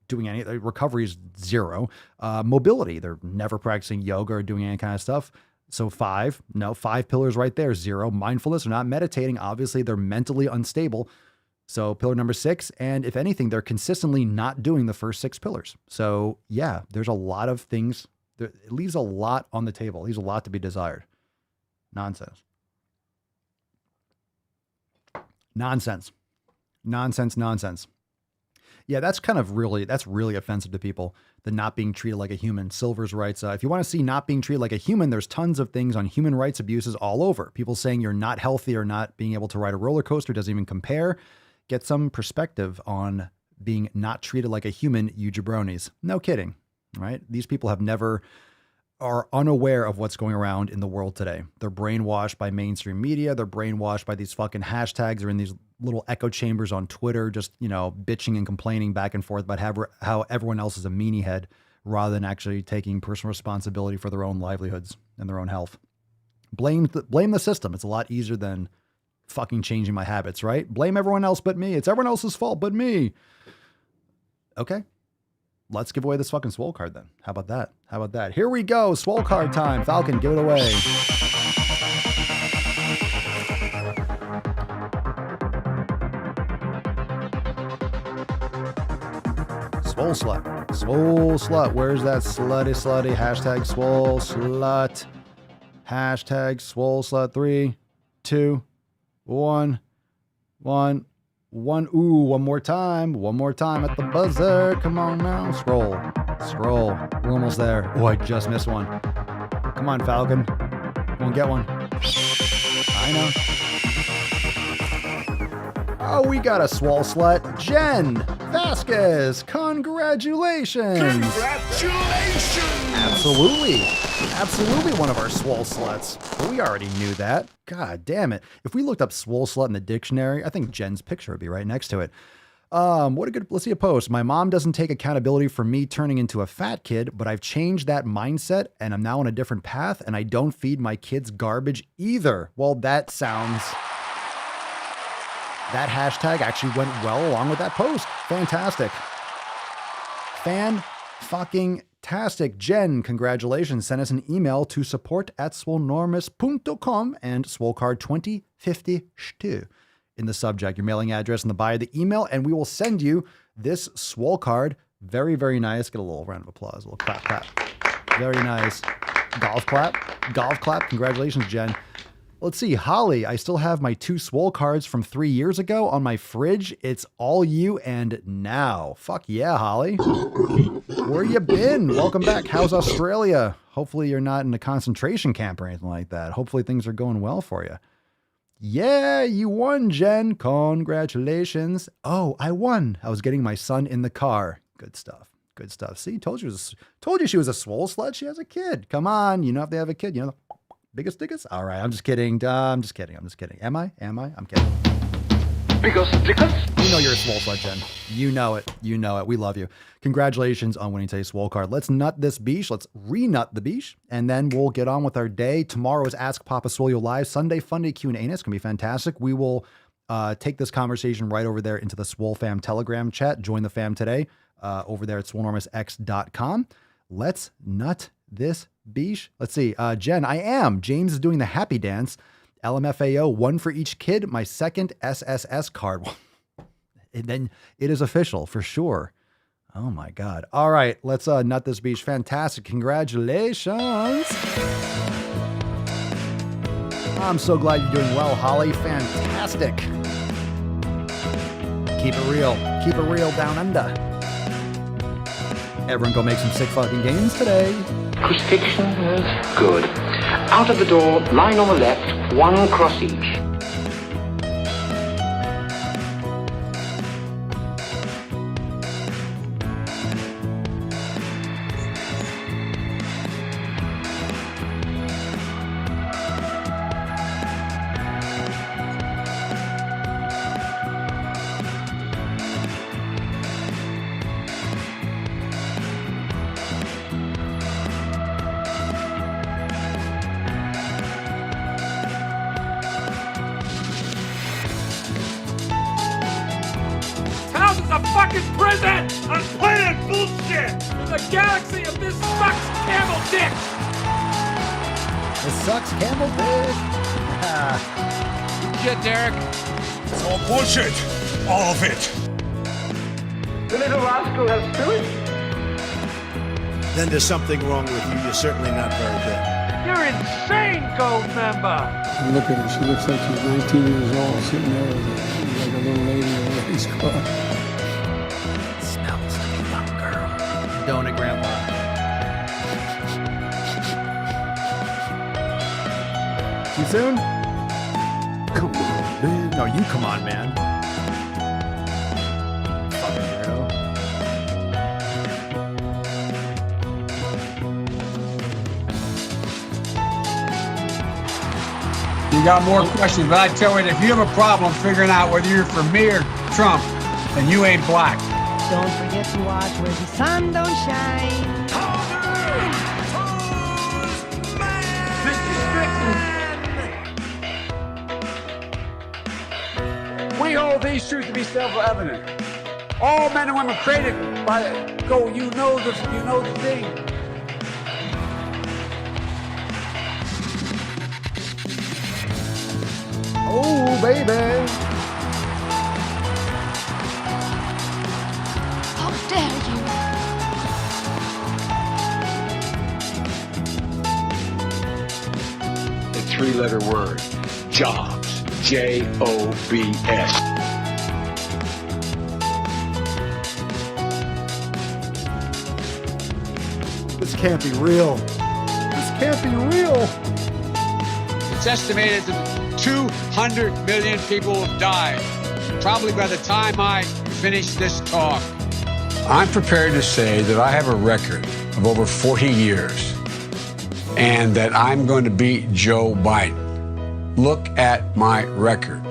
doing any, recovery is 0. Mobility, they're never practicing yoga or doing any kind of stuff. So 5 pillars right there, 0. Mindfulness, they're not meditating. Obviously, they're mentally unstable. So pillar number 6, and if anything, they're consistently not doing the first 6 pillars. So yeah, there's a lot of things. It leaves a lot on the table. It leaves a lot to be desired. Nonsense. Yeah, that's really offensive to people, the not being treated like a human. Silvers writes, if you want to see not being treated like a human, there's tons of things on human rights abuses all over. People saying you're not healthy or not being able to ride a roller coaster doesn't even compare. Get some perspective on being not treated like a human, you jabronis. No kidding, right? These people are unaware of what's going around in the world today. They're brainwashed by mainstream media. They're brainwashed by these fucking hashtags. They're in these little echo chambers on Twitter, just, bitching and complaining back and forth about how everyone else is a meanie head, rather than actually taking personal responsibility for their own livelihoods and their own health. Blame the system. It's a lot easier than fucking changing my habits, right? Blame everyone else but me. It's everyone else's fault but me. Okay. Let's give away this fucking Swole card then. How about that? Here we go. Swole card time. Falcon, give it away. Swole slut. Swole slut. Where's that slutty? Hashtag swole slut. Hashtag swole slut. 3, 2, 1. Ooh, one more time. One more time at the buzzer. Come on now. Scroll. We're almost there. Oh, I just missed one. Come on, Falcon. Come on, get one. I know. Oh, we got a swole slut. Jen Vasquez. Congratulations. Absolutely one of our swole sluts. We already knew that. God damn it. If we looked up swole slut in the dictionary, I think Jen's picture would be right next to it. Let's see a post. My mom doesn't take accountability for me turning into a fat kid, but I've changed that mindset and I'm now on a different path and I don't feed my kids garbage either. Well, that hashtag actually went well along with that post. Fantastic. Fan-fucking-tastic. Jen, congratulations. Send us an email to support@swolenormous.com and SwoleCard 2052 in the subject. Your mailing address in the body of the email, and we will send you this Swole card. Very, very nice. Get a little round of applause. A little clap. Very nice. Golf clap. Congratulations, Jen. Let's see, Holly, I still have my 2 Swole cards from 3 years ago on my fridge. It's all you and now. Fuck yeah, Holly. Where you been? Welcome back. How's Australia? Hopefully you're not in a concentration camp or anything like that. Hopefully things are going well for you. Yeah, you won, Jen. Congratulations. Oh, I won. I was getting my son in the car. Good stuff. See, told you she was a swole slut. She has a kid. Come on, you know if they have a kid, you know. Biggest? All right, I'm just kidding. I'm just kidding. Am I? I'm kidding. Biggest? You know you're a swole slut, Jen. You know it. We love you. Congratulations on winning today's Swole card. Let's nut this beach. Let's re-nut the beach, and then we'll get on with our day. Tomorrow is Ask Papa Swole Live. Sunday, Fun Day Q&A. It's going to be fantastic. We will take this conversation right over there into the SwoleFam Telegram chat. Join the fam today over there at swolenormousx.com. Let's nut this beach. Let's see. Jen, I am. James is doing the happy dance. LMFAO, 1 for each kid. My second SSS card. And then it is official for sure. Oh my God. All right. Let's nut this beach. Fantastic. Congratulations. I'm so glad you're doing well, Holly. Fantastic. Keep it real. Keep it real down under. Everyone go make some sick fucking games today. Crucifixion is good. Out of the door, line on the left, 1 cross each. Bullshit! All of it! The little rascal has spirit? Then there's something wrong with you. You're certainly not very good. You're insane, gold member! Look at her. She looks like she's 19 years old, sitting there like a little lady in a race car. Smells like a young girl. Don't it, Grandpa? Too soon? Come on, man. No, you come on, man. Fucking weirdo. You got more questions, but I tell you, if you have a problem figuring out whether you're for me or Trump, then you ain't black. Don't forget to watch where the sun don't shine. We hold these truths to be self-evident. All men and women created by go. You know the thing. Oh, baby. How dare you? three-letter word. Jobs. J-O-B-S. This can't be real. This can't be real. It's estimated that 200 million people have died, probably by the time I finish this talk. I'm prepared to say that I have a record of over 40 years and that I'm going to beat Joe Biden. Look at my record.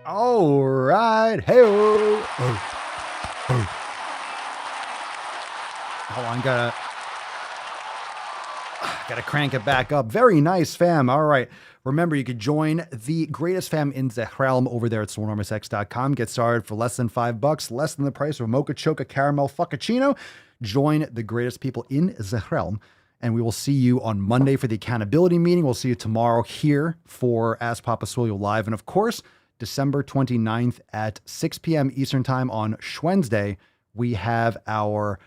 All right. Hey-oh. Hold on, gotta crank it back up. Very nice, fam. All right. Remember, you could join the greatest fam in the realm over there at SwoleNormousX.com. Get started for less than $5, less than the price of a Mocha Choca Caramel Fuccuccino. Join the greatest people in the realm. And we will see you on Monday for the accountability meeting. We'll see you tomorrow here for Ask Papa Swole Live. And of course, December 29th at 6 p.m. Eastern Time on Wednesday, we have our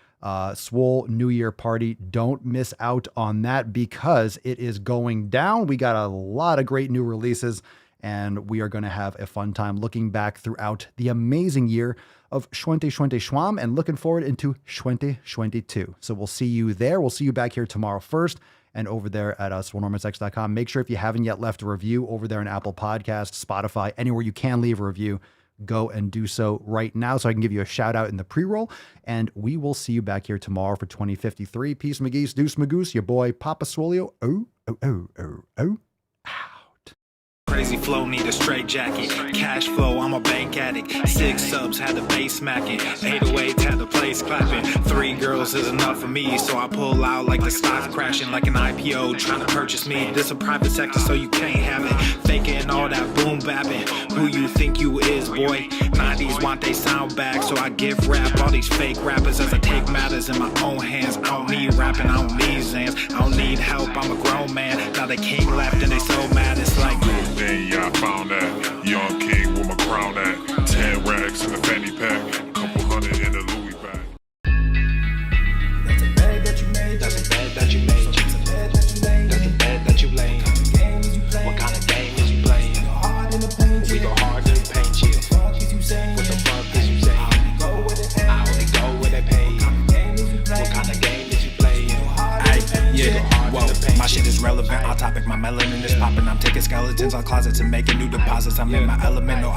Swole New Year party. Don't miss out on that because it is going down. We got a lot of great new releases and we are going to have a fun time looking back throughout the amazing year of Schwente and looking forward into 2022. So we'll see you there. We'll see you back here tomorrow first and over there at SwoleNormousX.com. Make sure if you haven't yet left a review over there on Apple Podcasts, Spotify, anywhere you can leave a review, go and do so right now so I can give you a shout out in the pre-roll. And we will see you back here tomorrow for 2053. Peace, McGeese, Deuce, Magoose, your boy, Papa Swolio. Out. Crazy flow, need a straight jacket. Cash flow, I'm a bank addict. 6 subs, had the bass smacking. 808s, had the place clapping. 3 girls is enough for me, so I pull out like the stock crashing. Like an IPO, trying to purchase me. This a private sector, so you can't have it. Faking all that boom bapping. Who you think you is, boy? 90s want they sound back, so I give rap all these fake rappers as I take matters in my own hands. I don't need rapping, I don't need Zans. I don't need help, I'm a grown man. Now they king left and they so mad, it's like... Yeah, I found that young king with my crown at 10 racks in the fanny pack, a couple hundred in the Louis bag. That's a bed that you made. That's a bed that you made. That's a bed that you laid. That's a bed that you laid. What kind of game is you playing? We go hard in the paint you. What the fuck is you saying? I only go where they pay. What kind of game is you playing? Yeah, whoa, my shit is relevant. On topic, my melanin is popping. I'm taking skeletons on closets and making new deposits. I'm in my element, no